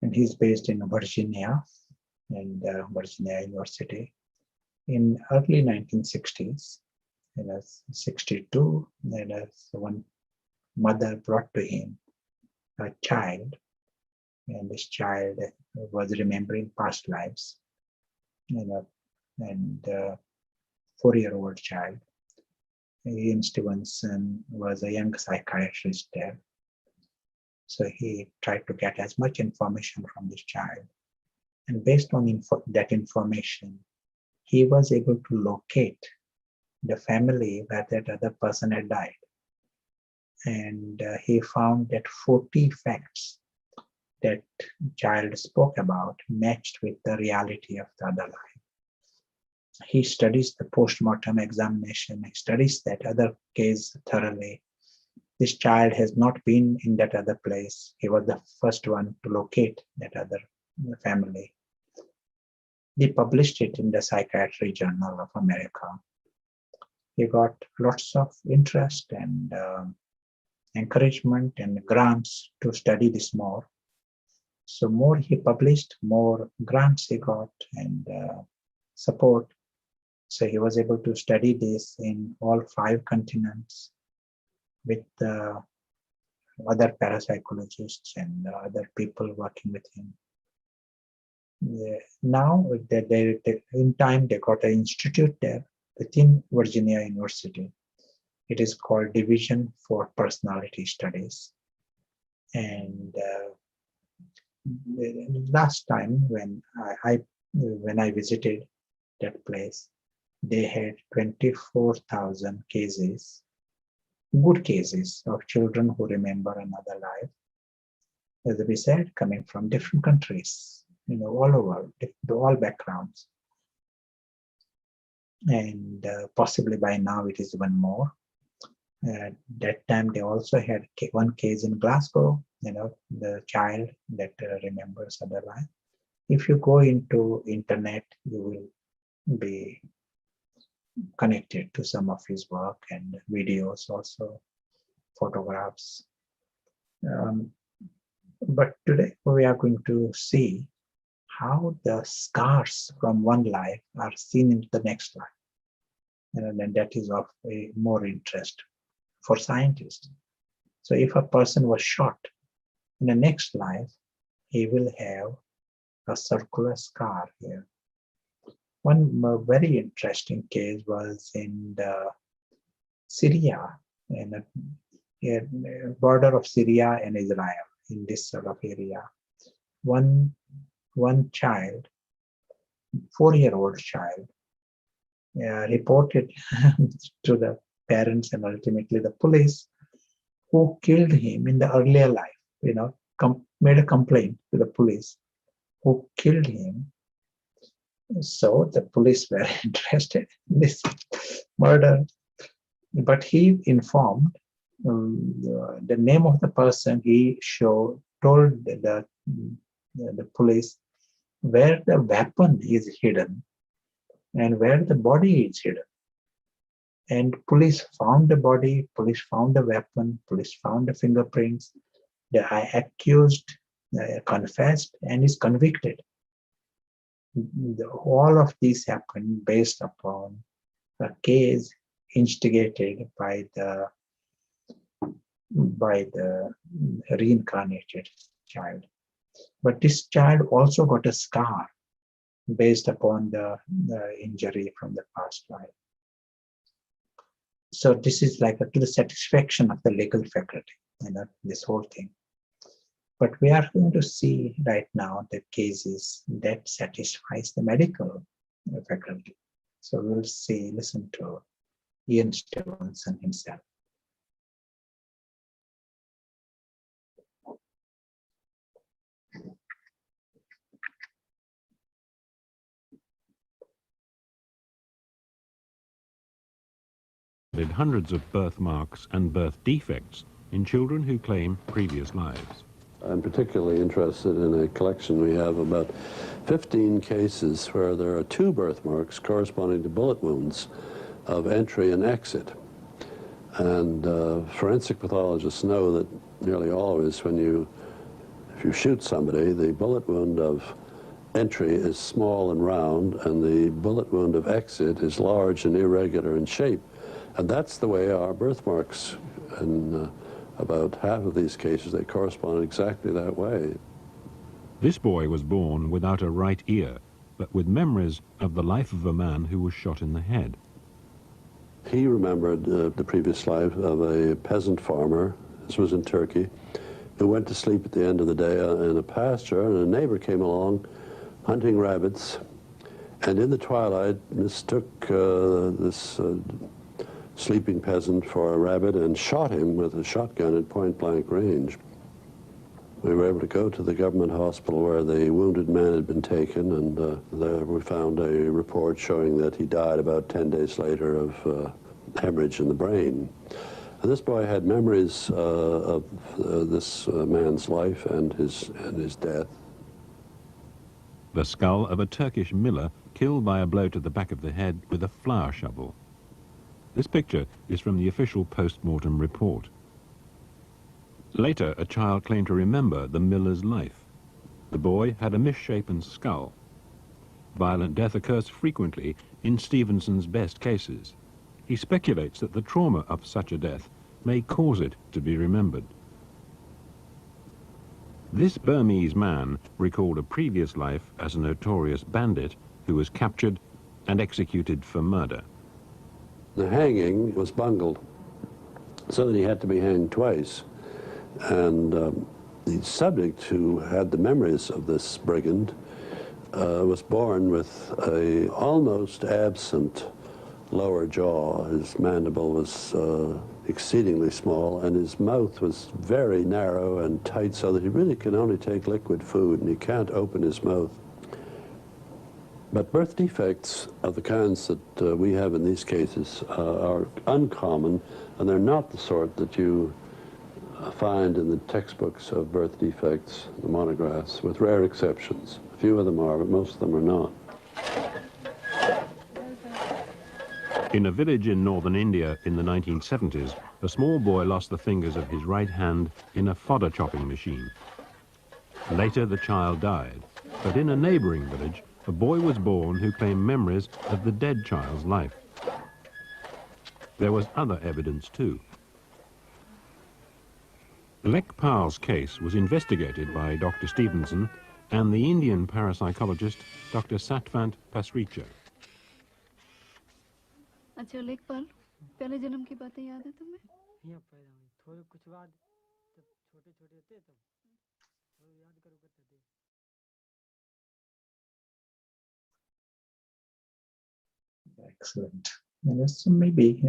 and he's based in Virginia, and Virginia University. In early 1960s, 62, one mother brought to him a child, and this child was remembering past lives, and 4-year-old child. Ian Stevenson was a young psychiatrist there. So he tried to get as much information from this child. And based on that information, he was able to locate the family where that other person had died. And he found that 40 facts that child spoke about matched with the reality of the other life. He studies the post-mortem examination, he studies that other case thoroughly. This child has not been in that other place. He was the first one to locate that other family. He published it in the Psychiatry Journal of America. He got lots of interest and encouragement and grants to study this more. So more he published, more grants he got and support. So he was able to study this in all 5 continents with other parapsychologists and other people working with him. Now, in time, they got an institute there within Virginia University. It is called Division for Personality Studies. And last time when I visited that place, they had 24,000 cases, good cases of children who remember another life. As we said, coming from different countries, all over, all backgrounds. And possibly by now it is even more. At that time, they also had one case in Glasgow, the child that remembers other life. If you go into internet, you will be connected to some of his work and videos, also photographs. But today we are going to see how the scars from one life are seen in the next life. And that is of more interest for scientists. So if a person was shot in the next life, he will have a circular scar here. One very interesting case was in Syria, in the border of Syria and Israel, in this sort of area. One child, 4-year-old child, reported to the parents and ultimately the police, who killed him in the earlier life, made a complaint to the police, who killed him. So the police were interested in this murder, but he informed the name of the person. He told the police where the weapon is hidden and where the body is hidden. And police found the body, police found the weapon, police found the fingerprints. The accused confessed and is convicted. All of these happened based upon a case instigated by the reincarnated child. But this child also got a scar based upon the injury from the past life. So this is like to the satisfaction of the legal faculty, this whole thing. But we are going to see right now the cases that satisfies the medical faculty. So we'll listen to Ian Stevenson himself. Hundreds of birthmarks and birth defects in children who claim previous lives. I'm particularly interested in a collection we have about 15 cases where there are 2 birthmarks corresponding to bullet wounds of entry and exit. And forensic pathologists know that nearly always if if you shoot somebody, the bullet wound of entry is small and round, and the bullet wound of exit is large and irregular in shape. And that's the way our birthmarks, in about half of these cases, they correspond exactly that way. This boy was born without a right ear, but with memories of the life of a man who was shot in the head. He remembered the previous life of a peasant farmer, this was in Turkey, who went to sleep at the end of the day in a pasture, and a neighbor came along hunting rabbits, and in the twilight mistook this sleeping peasant for a rabbit and shot him with a shotgun at point-blank range. We were able to go to the government hospital where the wounded man had been taken, and there we found a report showing that he died about 10 days later of hemorrhage in the brain. And this boy had memories of this man's life and his death. The skull of a Turkish miller killed by a blow to the back of the head with a flour shovel. This picture is from the official post-mortem report. Later, a child claimed to remember the miller's life. The boy had a misshapen skull. Violent death occurs frequently in Stevenson's best cases. He speculates that the trauma of such a death may cause it to be remembered. This Burmese man recalled a previous life as a notorious bandit who was captured and executed for murder. The hanging was bungled, so that he had to be hanged twice. And the subject, who had the memories of this brigand, was born with a almost absent lower jaw. His mandible was exceedingly small, and his mouth was very narrow and tight, so that he really can only take liquid food, and he can't open his mouth. But birth defects of the kinds that we have in these cases are uncommon, and they're not the sort that you find in the textbooks of birth defects, the monographs, with rare exceptions. A few of them are, but most of them are not. In a village in northern India in the 1970s, a small boy lost the fingers of his right hand in a fodder chopping machine. Later, the child died, but in a neighboring village, a boy was born who claimed memories of the dead child's life. There was other evidence too. Lekpal's case was investigated by Dr. Stevenson and the Indian parapsychologist Dr. Satvant Pasricha. अच्छा लेखपाल पहले जन्म की बातें याद है तुम्हें? यहाँ पैदा हुई थोड़े कुछ बाद जब छोटे-छोटे थे तब याद करो करते थे. Excellent. So maybe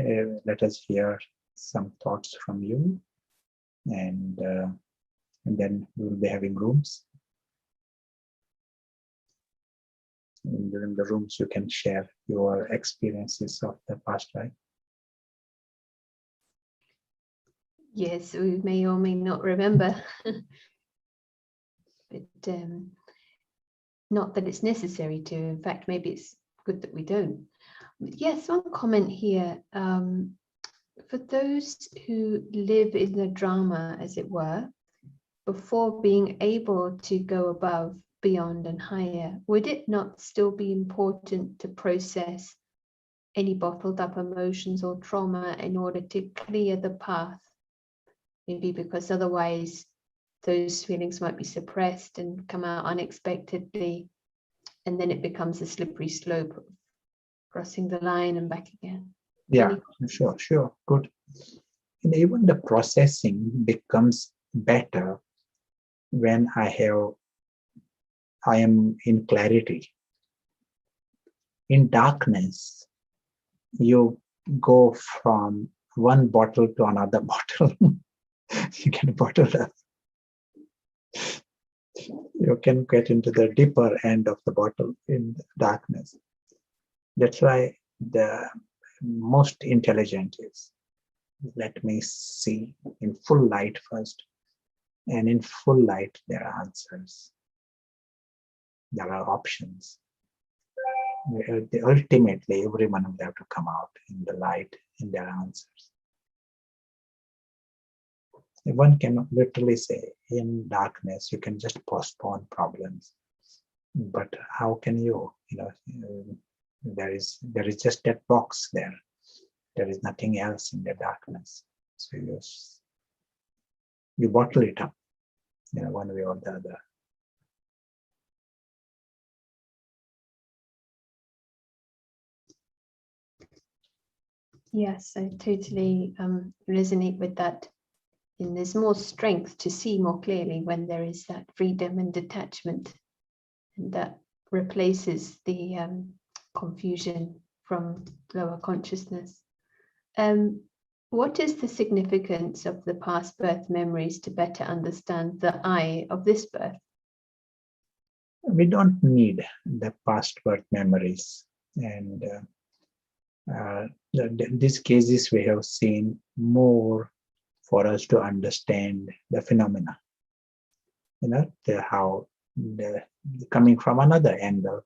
let us hear some thoughts from you, and then we will be having rooms. And during the rooms, you can share your experiences of the past life. Yes, we may or may not remember, but not that it's necessary to. In fact, maybe it's good that we don't. But yes, one comment here. For those who live in the drama, as it were, before being able to go above, beyond and higher, would it not still be important to process any bottled up emotions or trauma in order to clear the path? Maybe because otherwise those feelings might be suppressed and come out unexpectedly, and then it becomes a slippery slope of crossing the line and back again. Yeah, sure, good. And even the processing becomes better when I am in clarity. In darkness, you go from one bottle to another bottle. You get bottled up. You can get into the deeper end of the bottle in the darkness. That's why the most intelligent is, let me see in full light first. And in full light, there are answers. There are options. Ultimately, everyone will have to come out in the light in their answers. One can literally say, in darkness, you can just postpone problems. But how can you, there is just that box there. There is nothing else in the darkness. So you bottle it up, one way or the other. Yes, I totally resonate with that. And there's more strength to see more clearly when there is that freedom and detachment, and that replaces the confusion from lower consciousness. What is the significance of the past birth memories to better understand the I of this birth? We don't need the past birth memories. And these cases we have seen more for us to understand the phenomena, how coming from another angle.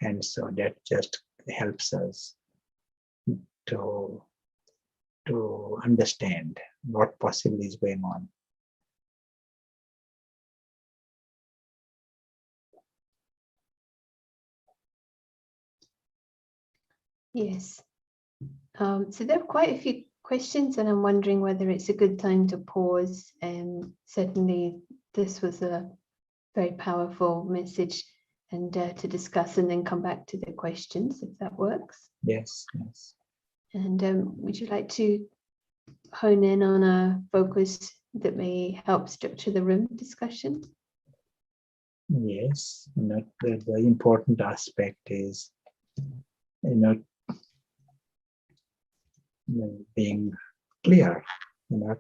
And so that just helps us to understand what possibly is going on. Yes. So there are quite a few questions, and I'm wondering whether it's a good time to pause. Certainly, this was a very powerful message, and to discuss and then come back to the questions, if that works. Yes. And would you like to hone in on a focus that may help structure the room discussion? Yes, the important aspect is, being clear, and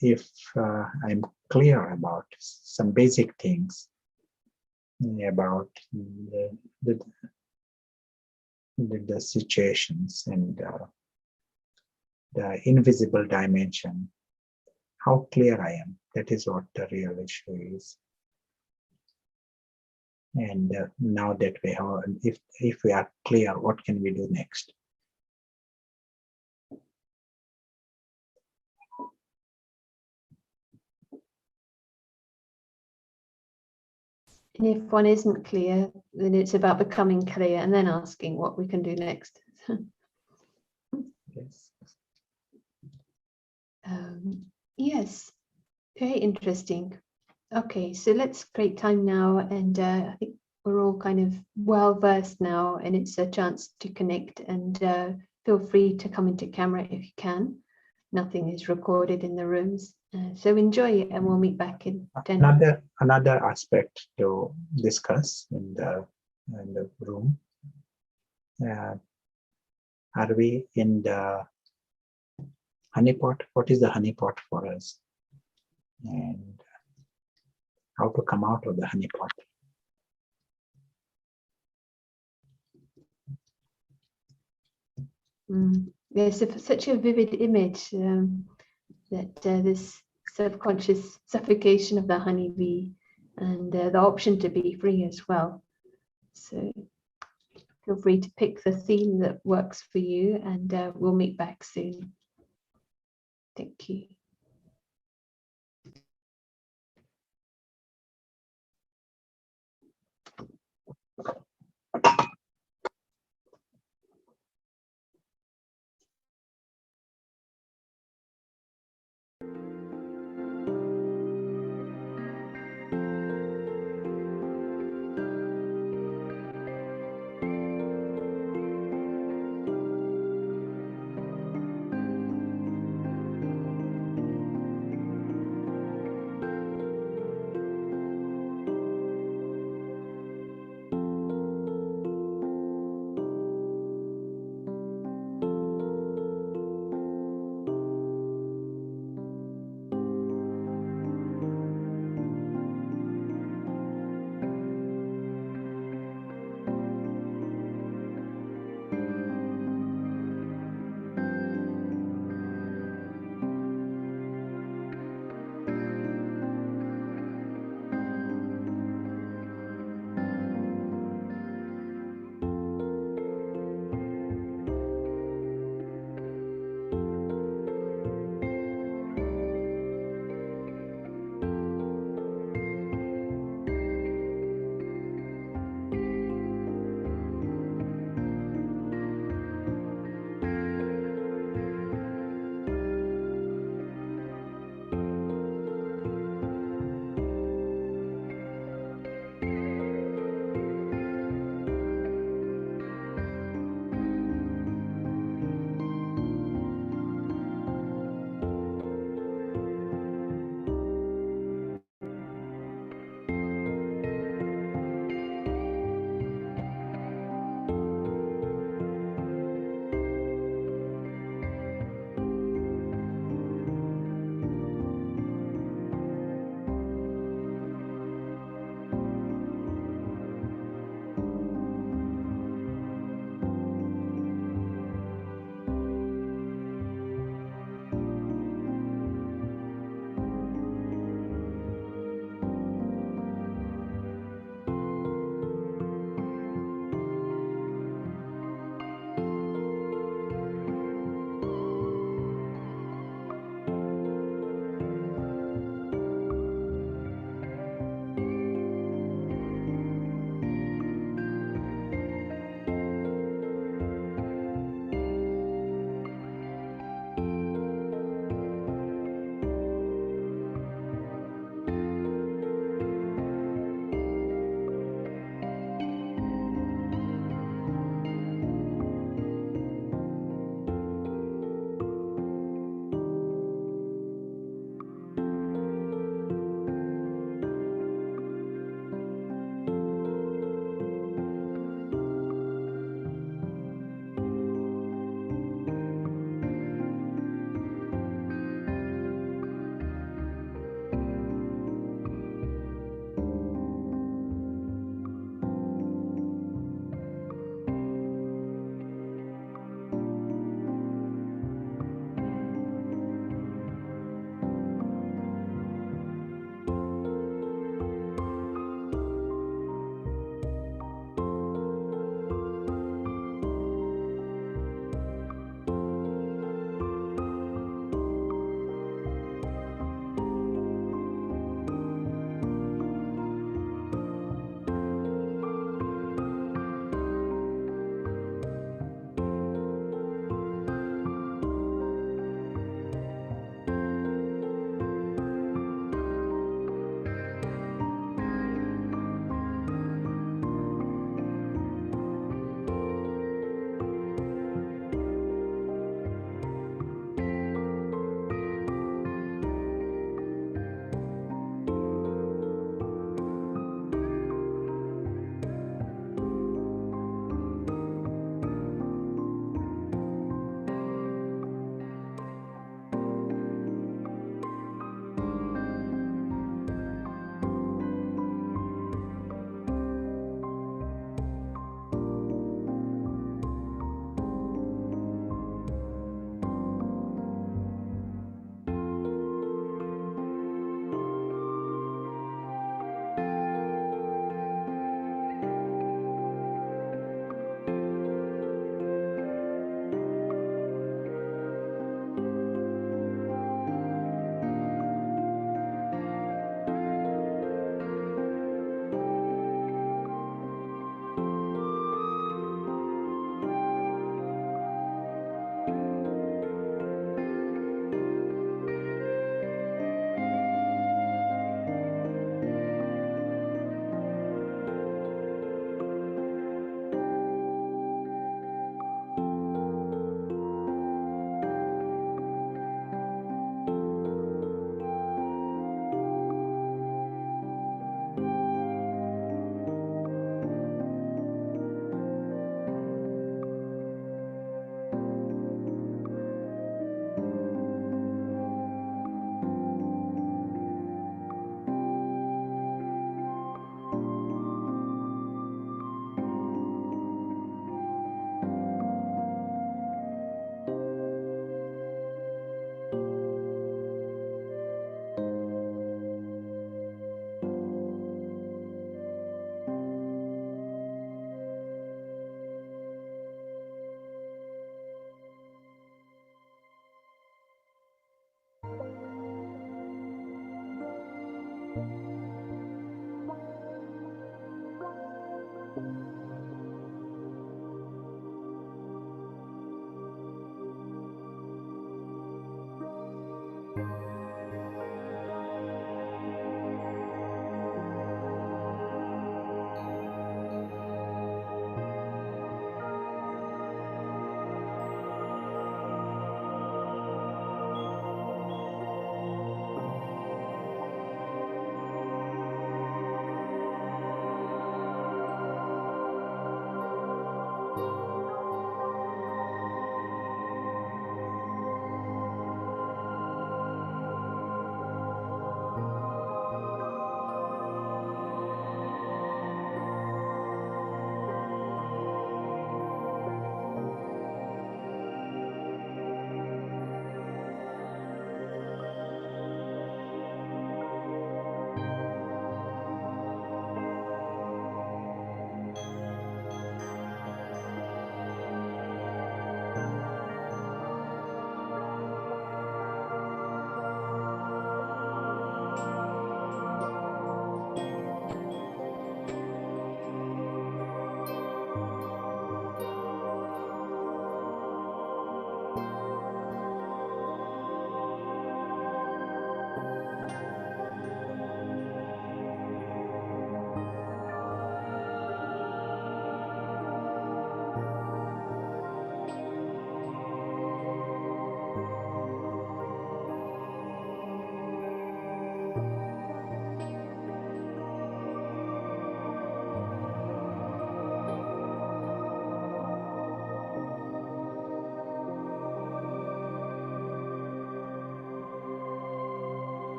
if I'm clear about some basic things about the situations and the invisible dimension, how clear I am, that is what the real issue is. And now that we have, if we are clear, what can we do next? And if one isn't clear, then it's about becoming clear and then asking what we can do next. Yes. Yes, very interesting. Okay, so let's create time now, and I think we're all kind of well versed now, and it's a chance to connect, and feel free to come into camera if you can. Nothing is recorded in the rooms, so enjoy it, and we'll meet back in 10 minutes. Another aspect to discuss in the room. Are we in the honeypot? What is the honeypot for us? And how to come out of the honeypot? There's such a vivid image that this subconscious suffocation of the honeybee, and the option to be free as well. So feel free to pick the theme that works for you, and we'll meet back soon. Thank you.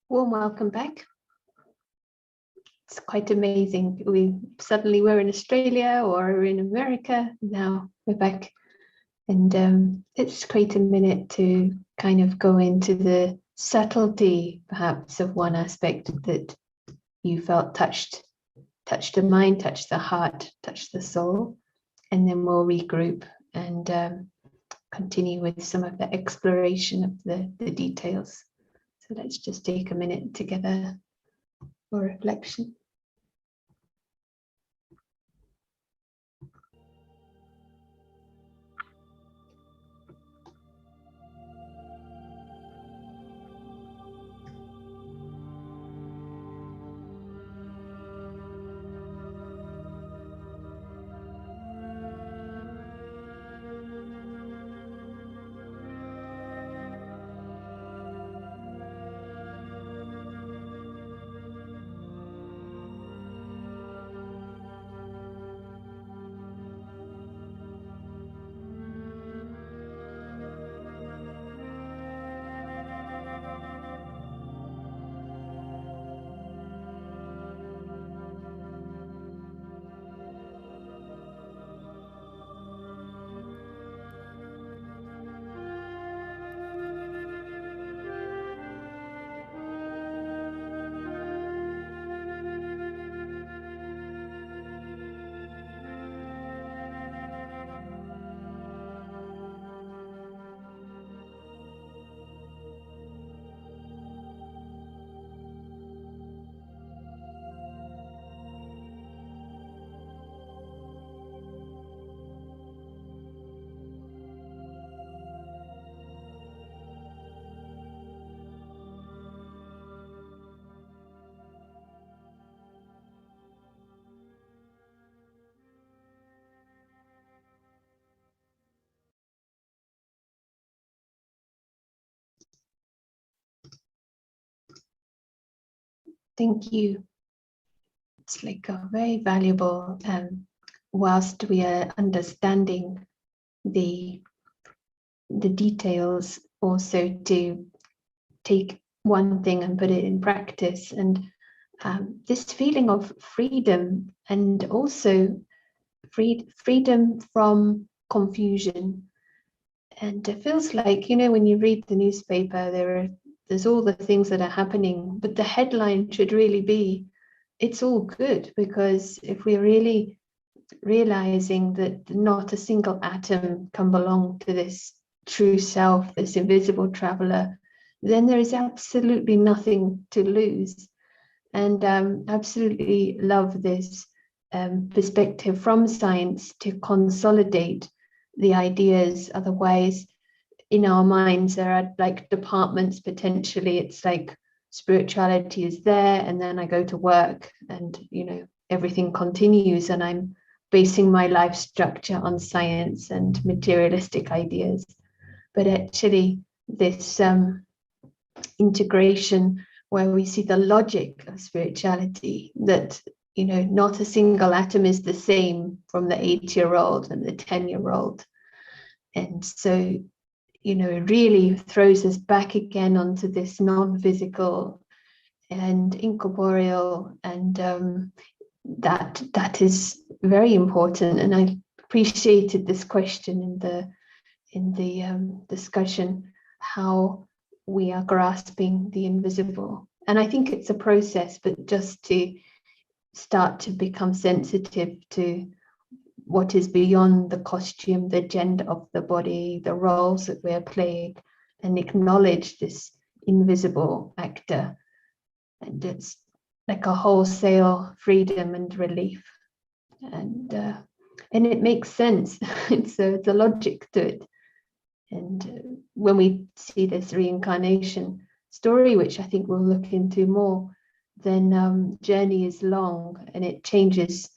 Warm welcome back. It's quite amazing. We suddenly were in Australia or in America. Now we're back. And let's create a minute to kind of go into the subtlety, perhaps, of one aspect that you felt touched the mind, touched the heart, touched the soul. And then we'll regroup and continue with some of the exploration of the details. So let's just take a minute together for reflection. Thank you. It's like a very valuable, whilst we are understanding the details, also to take one thing and put it in practice. And this feeling of freedom, and also freedom from confusion. And it feels like, you know, when you read the newspaper, there's all the things that are happening, but the headline should really be, it's all good, because if we're really realizing that not a single atom can belong to this true self, this invisible traveler, then there is absolutely nothing to lose. And absolutely love this perspective from science to consolidate the ideas. Otherwise, in our minds, there are like departments potentially. It's like spirituality is there, and then I go to work, and you know, everything continues, and I'm basing my life structure on science and materialistic ideas. But actually, this integration where we see the logic of spirituality, that, you know, not a single atom is the same from the 8-year-old and the 10-year-old. And so, you know, it really throws us back again onto this non-physical and incorporeal, and that is very important. And I appreciated this question in the discussion, how we are grasping the invisible. And I think it's a process, but just to start to become sensitive to what is beyond the costume, the gender of the body, the roles that we're playing, and acknowledge this invisible actor. And it's like a wholesale freedom and relief. And it makes sense. It's the logic to it. And when we see this reincarnation story, which I think we'll look into more, then journey is long, and it changes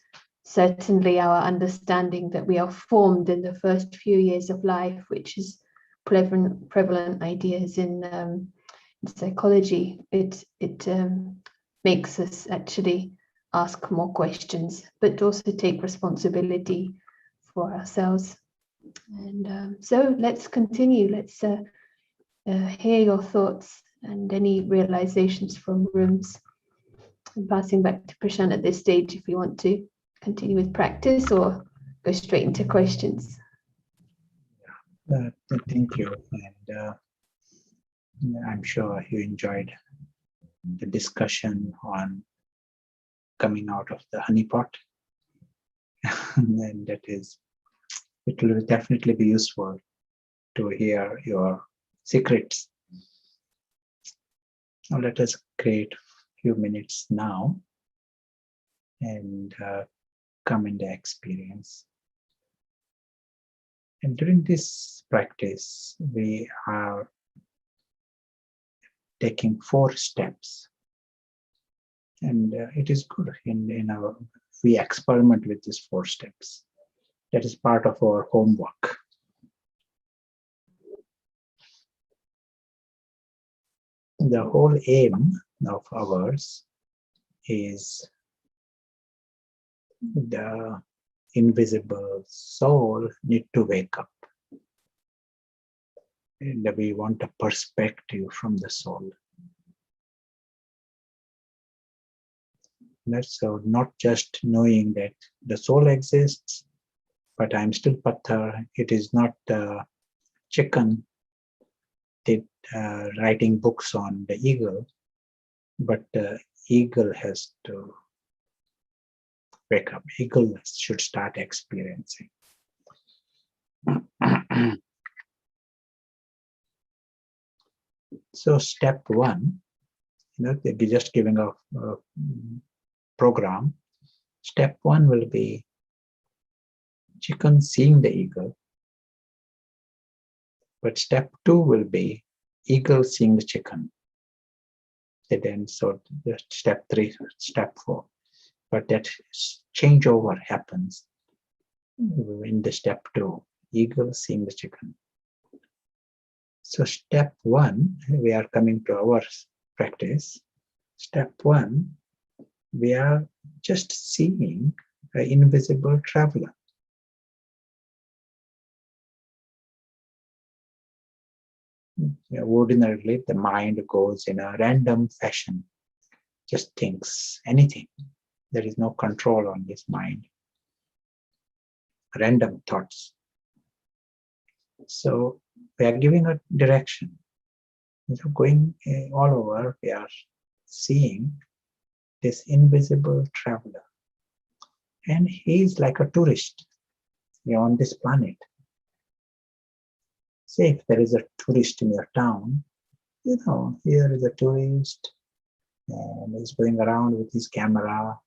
certainly our understanding that we are formed in the first few years of life, which is prevalent ideas in psychology. It makes us actually ask more questions, but also take responsibility for ourselves. And so let's continue. Let's hear your thoughts and any realizations from rooms. I'm passing back to Prashant at this stage if you want to continue with practice or go straight into questions. Thank you. And I'm sure you enjoyed the discussion on coming out of the honeypot. And it will definitely be useful to hear your secrets. Now let us create a few minutes now and come in the experience. And during this practice, we are taking 4 steps. And it is good we experiment with these 4 steps. That is part of our homework. The whole aim of ours is the invisible soul need to wake up. And we want a perspective from the soul. So not just knowing that the soul exists, but I'm still Patthar. It is not the chicken writing books on the eagle, but the eagle has to wake up. Eagle should start experiencing. So step 1, they're just giving a program. Step 1 will be chicken seeing the eagle. But step 2 will be eagle seeing the chicken. And then so the step 3, step 4. But that changeover happens in the step 2, eagle seeing the chicken. So step 1, we are coming to our practice. Step 1, we are just seeing an invisible traveler. Ordinarily, the mind goes in a random fashion, just thinks anything. There is no control on this mind. Random thoughts. So we are giving a direction. Going all over, we are seeing this invisible traveler. And he is like a tourist on this planet. Say if there is a tourist in your town, here is a tourist and he's going around with his camera,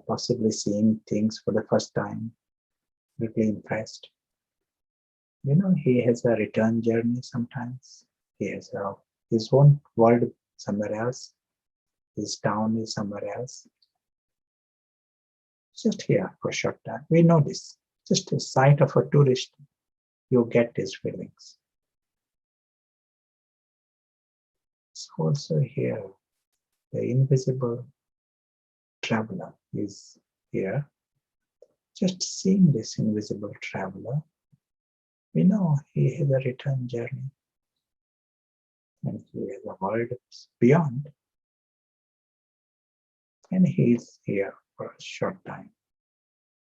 possibly seeing things for the first time, really impressed. He has a return journey sometimes. He has his own world somewhere else. His town is somewhere else. Just here for a short time. We know this. Just a sight of a tourist, you get these feelings. So also here, the invisible traveler is here. Just seeing this invisible traveler, we know he has a return journey. And he has a world beyond. And he is here for a short time.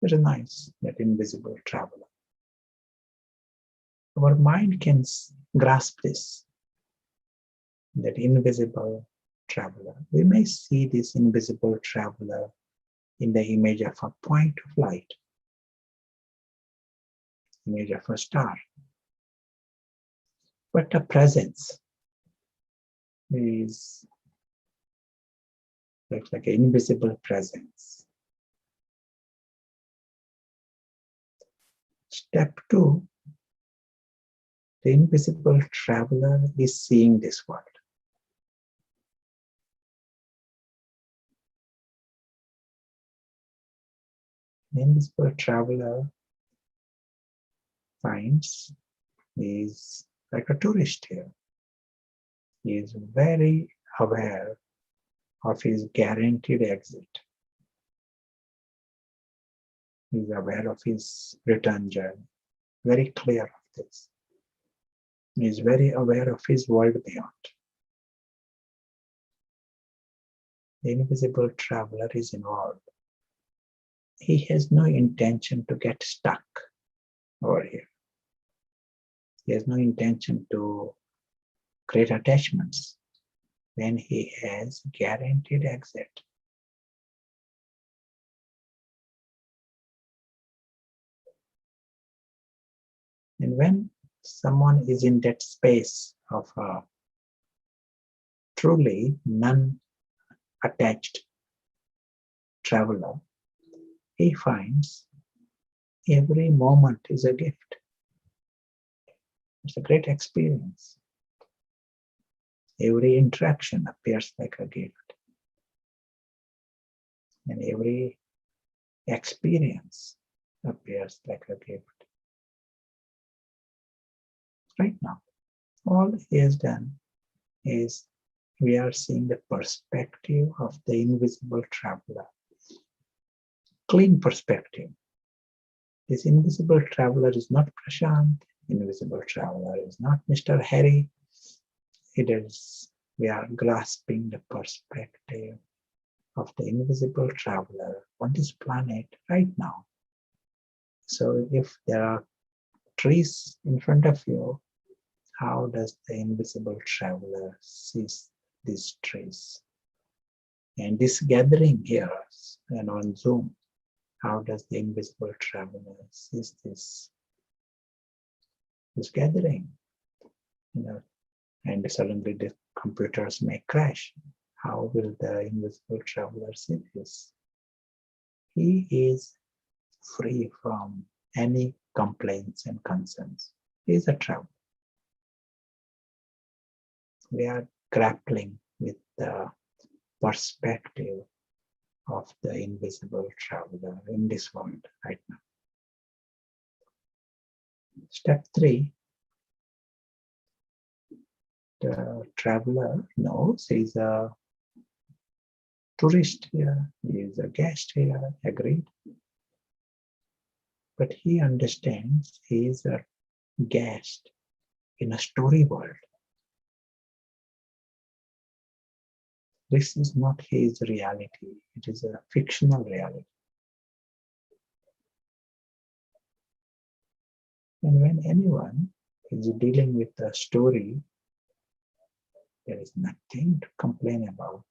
Very nice, that invisible traveler. Our mind can grasp this, that invisible traveler. We may see this invisible traveler in the image of a point of light, image of a star. But the presence is like an invisible presence. Step 2, the invisible traveler is seeing this world. The invisible traveler finds is like a tourist here. He is very aware of his guaranteed exit. He is aware of his return journey. Very clear of this. He is very aware of his world beyond. The invisible traveler is involved. He has no intention to get stuck over here. He has no intention to create attachments when he has guaranteed exit. And when someone is in that space of a truly non-attached traveler, he finds every moment is a gift. It's a great experience. Every interaction appears like a gift. And every experience appears like a gift. Right now, all he has done is we are seeing the perspective of the invisible traveler. Clean perspective. This invisible traveler is not Prashant. Invisible traveler is not Mr. Harry. We are grasping the perspective of the invisible traveler on this planet right now. So if there are trees in front of you, how does the invisible traveler see these trees? And this gathering here and on Zoom, how does the invisible traveler see this gathering? And suddenly the computers may crash. How will the invisible traveler see this? He is free from any complaints and concerns. He is a traveler. We are grappling with the perspective of the invisible traveler in this world right now. Step 3, the traveler knows he's a tourist here, he is a guest here, agreed. But he understands he is a guest in a story world. This is not his reality, it is a fictional reality. And when anyone is dealing with a story, there is nothing to complain about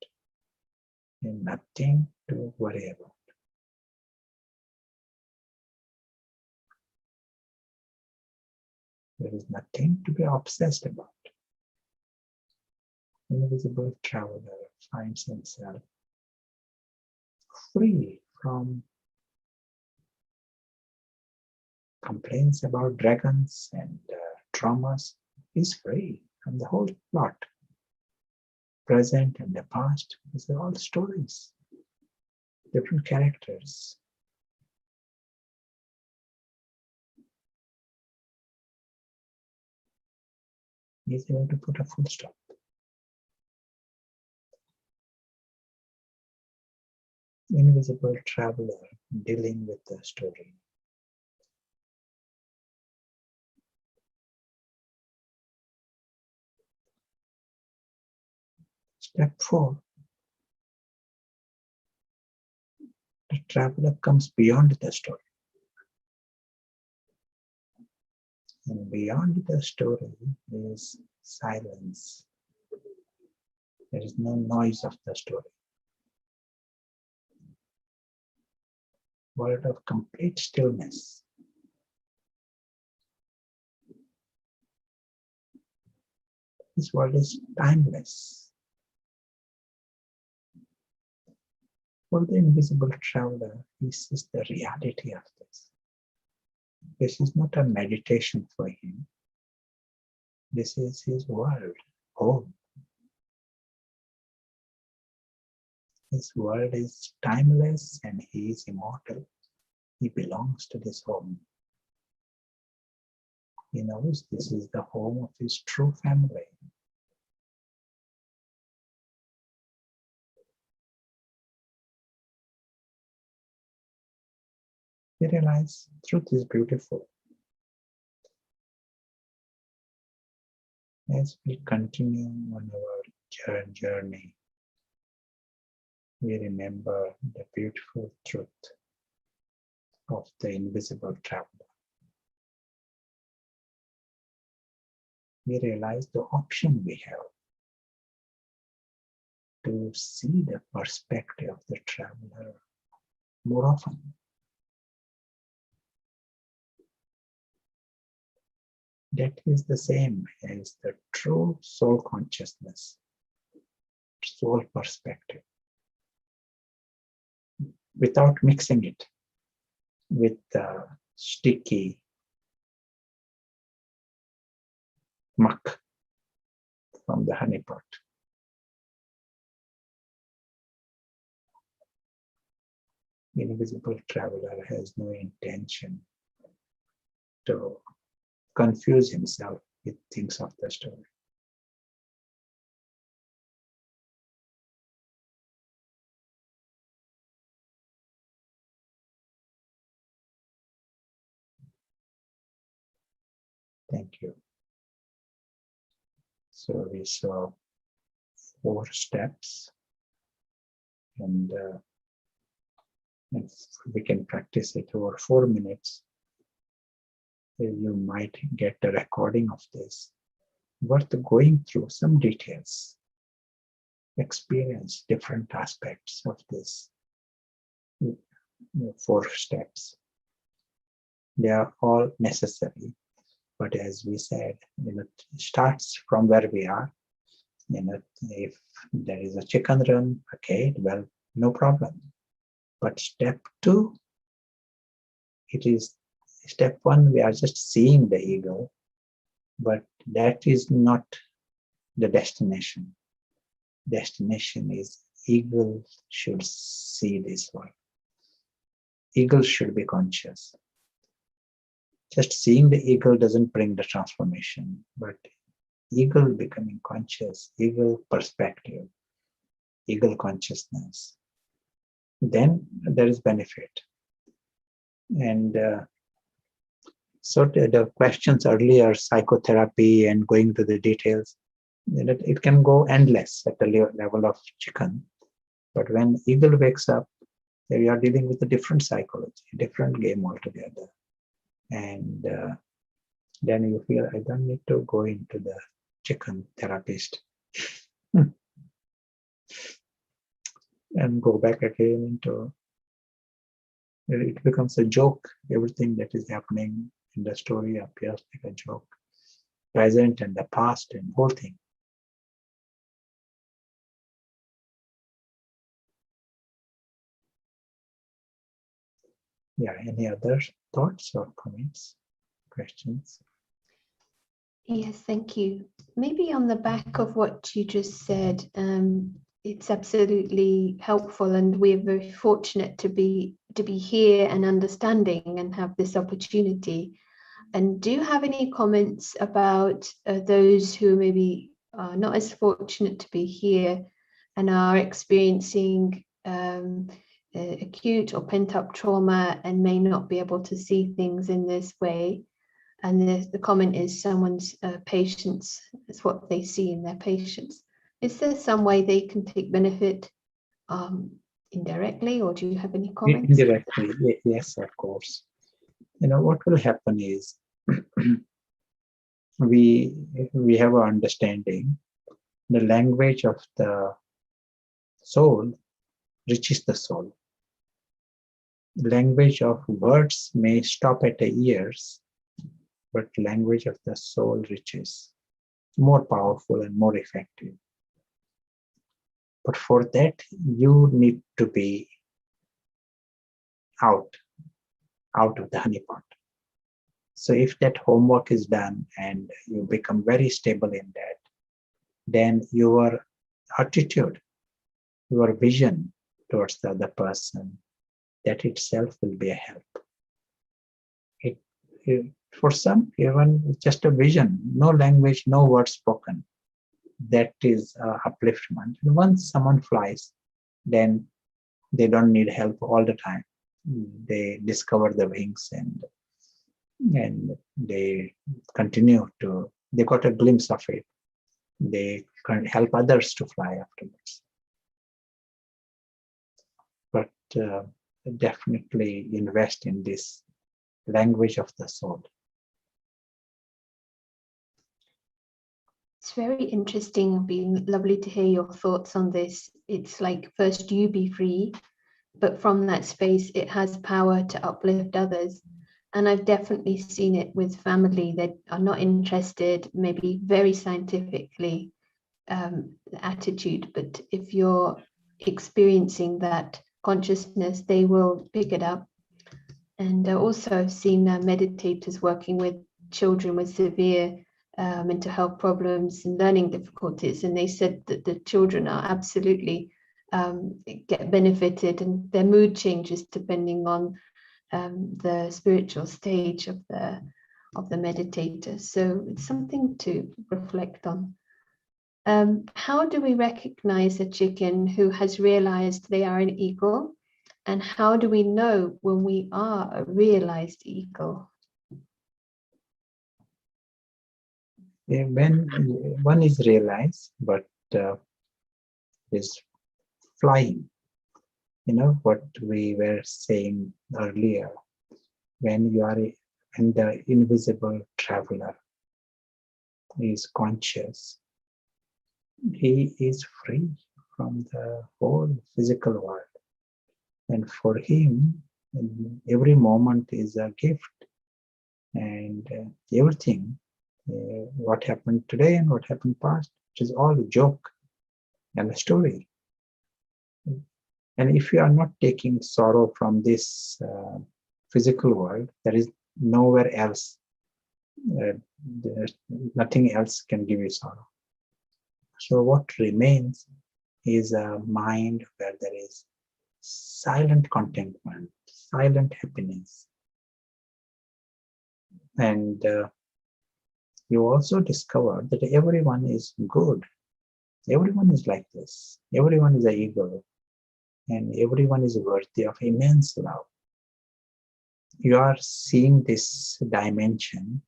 and nothing to worry about. There is nothing to be obsessed about. Invisible traveler finds himself free from complaints about dragons and traumas. He's free from the whole plot. Present and the past, these are all stories, different characters. He's able to put a full stop. Invisible traveler dealing with the story. Step 4. The traveler comes beyond the story. And beyond the story is silence. There is no noise of the story. World of complete stillness. This world is timeless. For the invisible traveler, he sees the reality of this. This is not a meditation for him. This is his world, home. His world is timeless and he is immortal. He belongs to this home. He knows this is the home of his true family. We realize truth is beautiful. as we continue on our journey, we remember the beautiful truth of the invisible traveler. We realize the option we have to see the perspective of the traveler more often. That is the same as the true soul consciousness, soul perspective, without mixing it with the sticky muck from the honeypot. The invisible traveler has no intention to confuse himself with things of the story. Thank you. So we saw 4 steps, and if we can practice it over 4 minutes, you might get a recording of this. Worth going through some details, experience different aspects of this 4 steps. They are all necessary, but as we said, it starts from where we are. If there is a chicken run, okay, well, no problem. But step 2, it is step 1, we are just seeing the ego, but that is not the destination. Destination is eagle should see this world. Eagle should be conscious. Just seeing the eagle doesn't bring the transformation, but eagle becoming conscious, eagle perspective, eagle consciousness, then there is benefit. And so the questions earlier, psychotherapy and going to the details, it can go endless at the level of chicken. But when eagle wakes up, we are dealing with a different psychology, a different game altogether. And then you feel, I don't need to go into the chicken therapist and go back again into, it becomes a joke. Everything that is happening in the story appears like a joke. Present and the past and whole thing. Yeah, any other thoughts or comments, questions? Yes, thank you. Maybe on the back of what you just said, it's absolutely helpful, and we're very fortunate to be here and understanding and have this opportunity. And do you have any comments about those who maybe are not as fortunate to be here and are experiencing acute or pent-up trauma and may not be able to see things in this way? And the comment is someone's patience is what they see in their patients. Is there some way they can take benefit indirectly, or do you have any comments? Indirectly, yes, of course. What will happen is we have an understanding. The language of the soul reaches the soul. The language of words may stop at the ears, but language of the soul reaches, more powerful and more effective. But for that, you need to be out of the honeypot. So if that homework is done and you become very stable in that, then your attitude, your vision towards the other person, that itself will be a help. For some, even just a vision, no language, no word spoken, that is upliftment. And once someone flies, then they don't need help all the time. They discover the wings and they continue to, they got a glimpse of it. they can help others to fly afterwards. But definitely invest in this language of the soul. It's very interesting. It'd be lovely to hear your thoughts on this. It's like first you be free, but from that space, it has power to uplift others. And I've definitely seen it with family that are not interested, maybe very scientifically attitude, but if you're experiencing that consciousness, they will pick it up. And also I've seen meditators working with children with severe mental health problems and learning difficulties, and they said that the children are absolutely get benefited, and their mood changes depending on the spiritual stage of the meditator. So it's something to reflect on. How do we recognize a chicken who has realized they are an eagle? And how do we know when we are a realized eagle? When one is realized, but is flying, what we were saying earlier, when the invisible traveler is conscious, he is free from the whole physical world. And for him, every moment is a gift. And everything, what happened today and what happened past, it is all a joke and a story. And if you are not taking sorrow from this physical world, there is nowhere else. Nothing else can give you sorrow. So what remains is a mind where there is silent contentment, silent happiness. And you also discover that everyone is good. Everyone is like this. Everyone is an eagle. And everyone is worthy of immense love. You are seeing this dimension,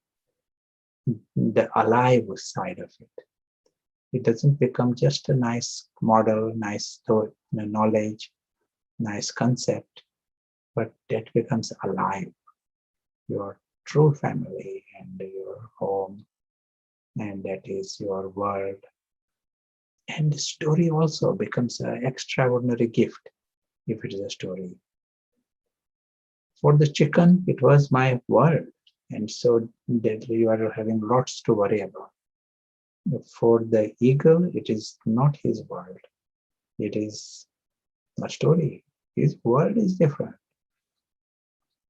the alive side of it. It doesn't become just a nice model, nice thought, knowledge, nice concept, but that becomes alive. Your true family and your home, and that is your world. And the story also becomes an extraordinary gift if it is a story. For the chicken, it was my world, and so that you are having lots to worry about. For the eagle, it is not his world. It is a story. His world is different.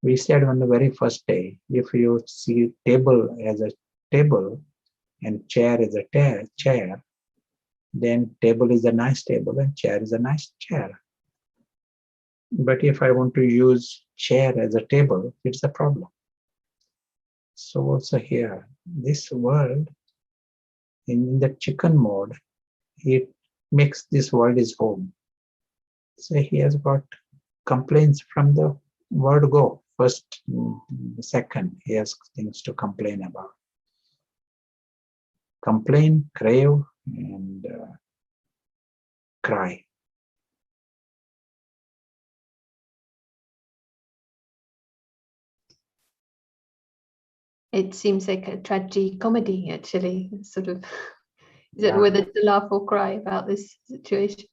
We said on the very first day, if you see table as a table and chair as a chair, then table is a nice table and chair is a nice chair. But if I want to use chair as a table, it's a problem. So also here, this world, in the chicken mode, it makes this world his home. So he has got complaints from the word go. First, second, he has things to complain about. Complain, crave, and cry. It seems like a tragedy comedy, actually. It's sort of, is it Yeah. whether to laugh or cry about this situation?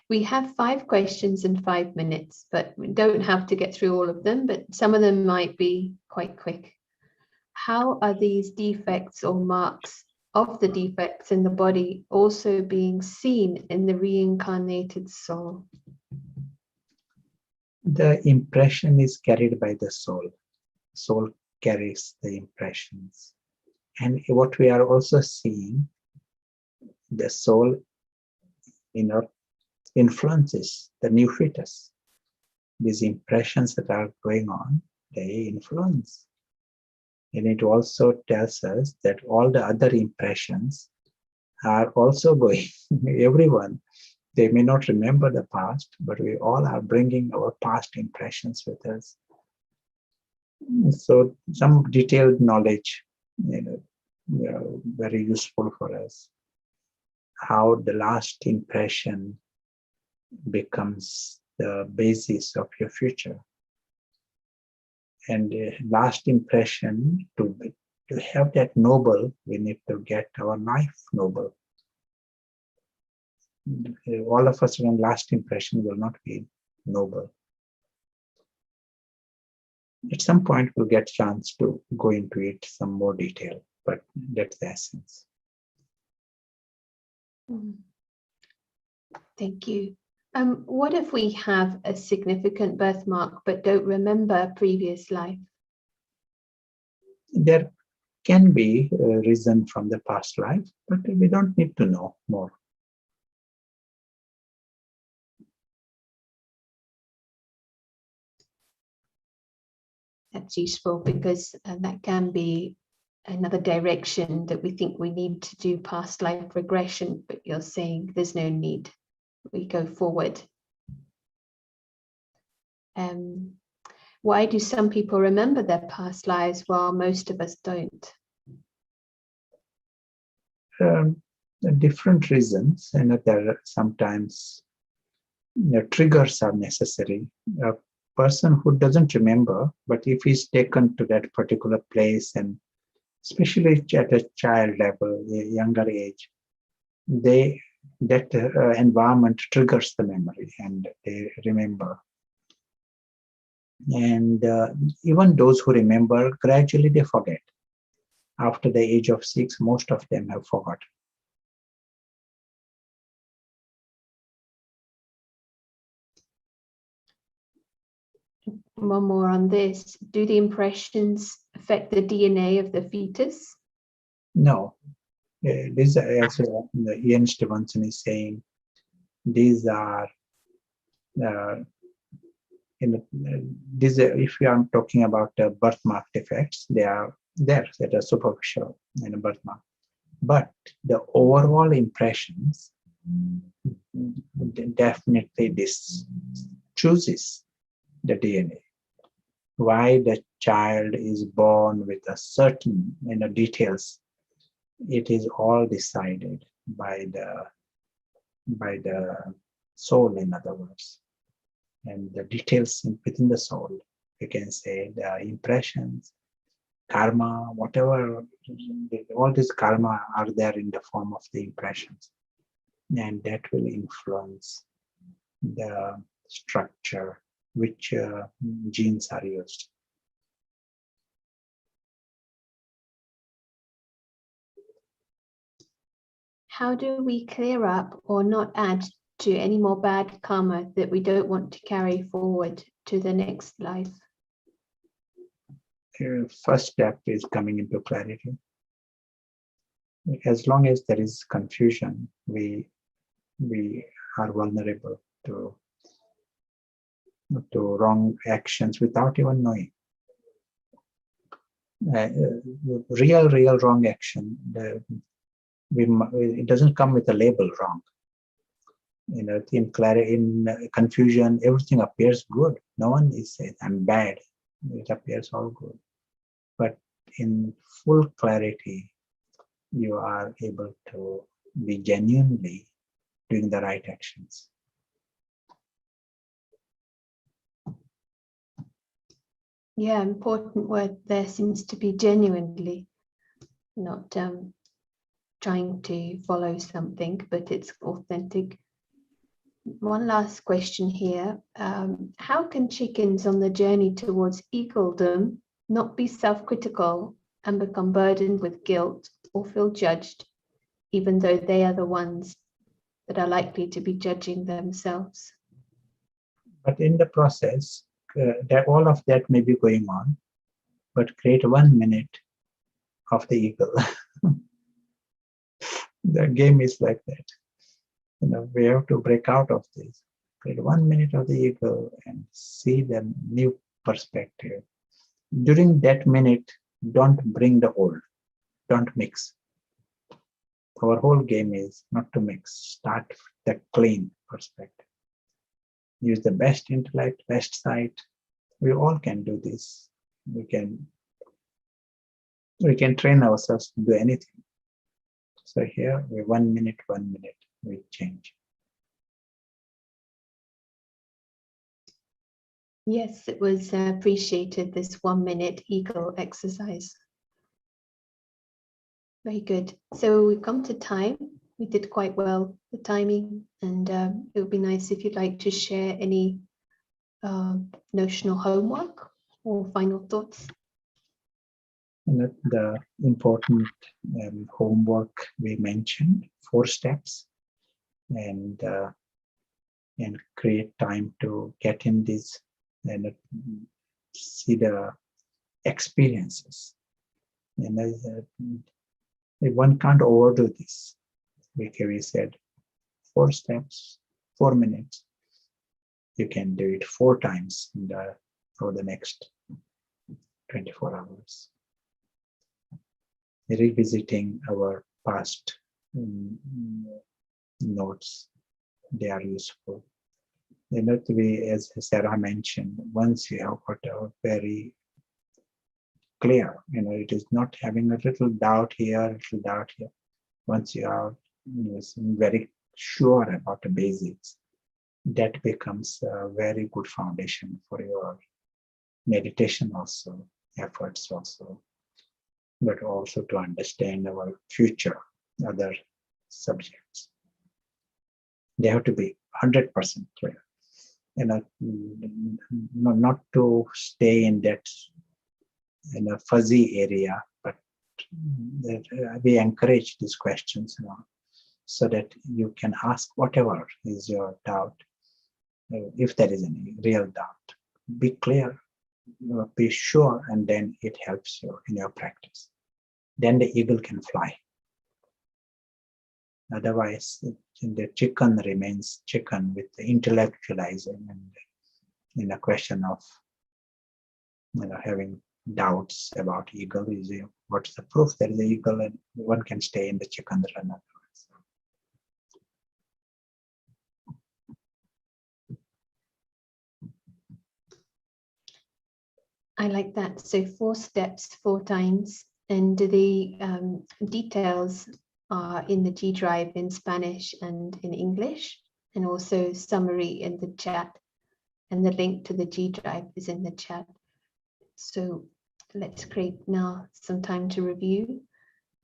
We have 5 questions in 5 minutes, but we don't have to get through all of them, but some of them might be quite quick. How are these defects or marks of the defects in the body also being seen in the reincarnated soul? The impression is carried by the soul. Soul carries the impressions. And what we are also seeing, the soul, influences the new fetus. These impressions that are going on, they influence. And it also tells us that all the other impressions are also going. Everyone, they may not remember the past, but we all are bringing our past impressions with us. So some detailed knowledge, very useful for us. How the last impression becomes the basis of your future. And last impression, to have that noble, we need to get our life noble. All of us, when last impression will not be noble. At some point, we'll get a chance to go into it some more detail, but that's the essence. Thank you. What if we have a significant birthmark but don't remember a previous life? There can be a reason from the past life, but we don't need to know more. That's useful because that can be another direction that we think we need to do past life regression, but you're saying there's no need. We go forward. Why do some people remember their past lives while most of us don't? Different reasons, and there are sometimes triggers are necessary. A person who doesn't remember, but if he's taken to that particular place, and especially at a child level, a younger age, that environment triggers the memory and they remember. And even those who remember, gradually they forget. After the age of 6, most of them have forgotten. One more on this. Do the impressions affect the DNA of the fetus? No. This also Ian Stevenson is saying these are if we are talking about birthmark defects, they are there, that are superficial in a birthmark. But the overall impressions definitely this chooses the DNA. Why the child is born with a certain details, it is all decided by the soul, in other words. And the details within the soul, you can say the impressions, karma, whatever, all this karma are there in the form of the impressions. And that will influence the structure, which genes are used. How do we clear up or not add to any more bad karma that we don't want to carry forward to the next life? First step is coming into clarity. As long as there is confusion, we are vulnerable to wrong actions without even knowing. Real wrong action, it doesn't come with a label wrong. In confusion, everything appears good. No one is saying I'm bad. It appears all good. But in full clarity, you are able to be genuinely doing the right actions. Yeah, important word there seems to be genuinely, not trying to follow something, but it's authentic. One last question here. How can chickens on the journey towards eagledom not be self-critical and become burdened with guilt or feel judged, even though they are the ones that are likely to be judging themselves? But in the process, that all of that may be going on, but create 1 minute of the eagle. The game is like that. We have to break out of this. Create 1 minute of the eagle and see the new perspective. During that minute, don't bring the old. Don't mix. Our whole game is not to mix. Start with the clean perspective. Use the best intellect, best sight. We all can do this. We can We can train ourselves to do anything. So here, we 1 minute, we change. Yes, it was appreciated, this 1 minute eagle exercise. Very good. So we've come to time. We did quite well, the timing, and it would be nice if you'd like to share any notional homework or final thoughts. And the important homework we mentioned, 4 steps, and create time to get in this and see the experiences. And one can't overdo this. We said 4 steps, 4 minutes. You can do it 4 times for the next 24 hours. Revisiting our past notes, they are useful. And that way, as Sarah mentioned, once you have got a very clear, it is not having a little doubt here, a little doubt here. Once you are very sure about the basics, that becomes a very good foundation for your meditation also, efforts also, but also to understand our future, other subjects. They have to be 100% clear. Not to stay in that fuzzy area, but we encourage these questions, so that you can ask whatever is your doubt, if there is any real doubt. Be clear, be sure, and then it helps you in your practice. Then the eagle can fly. Otherwise, the chicken remains chicken with the intellectualizing and in a question of having doubts about eagle. What's the proof there is an eagle, and one can stay in the chicken run. I like that. So 4 steps, 4 times, and the details are in the G Drive in Spanish and in English, and also summary in the chat, and the link to the G Drive is in the chat. So let's create now some time to review,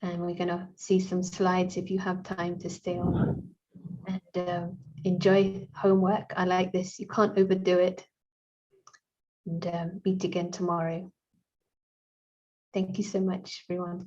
and we're going to see some slides if you have time to stay on, and enjoy homework. I like this. You can't overdo it. And meet again tomorrow. Thank you so much, everyone.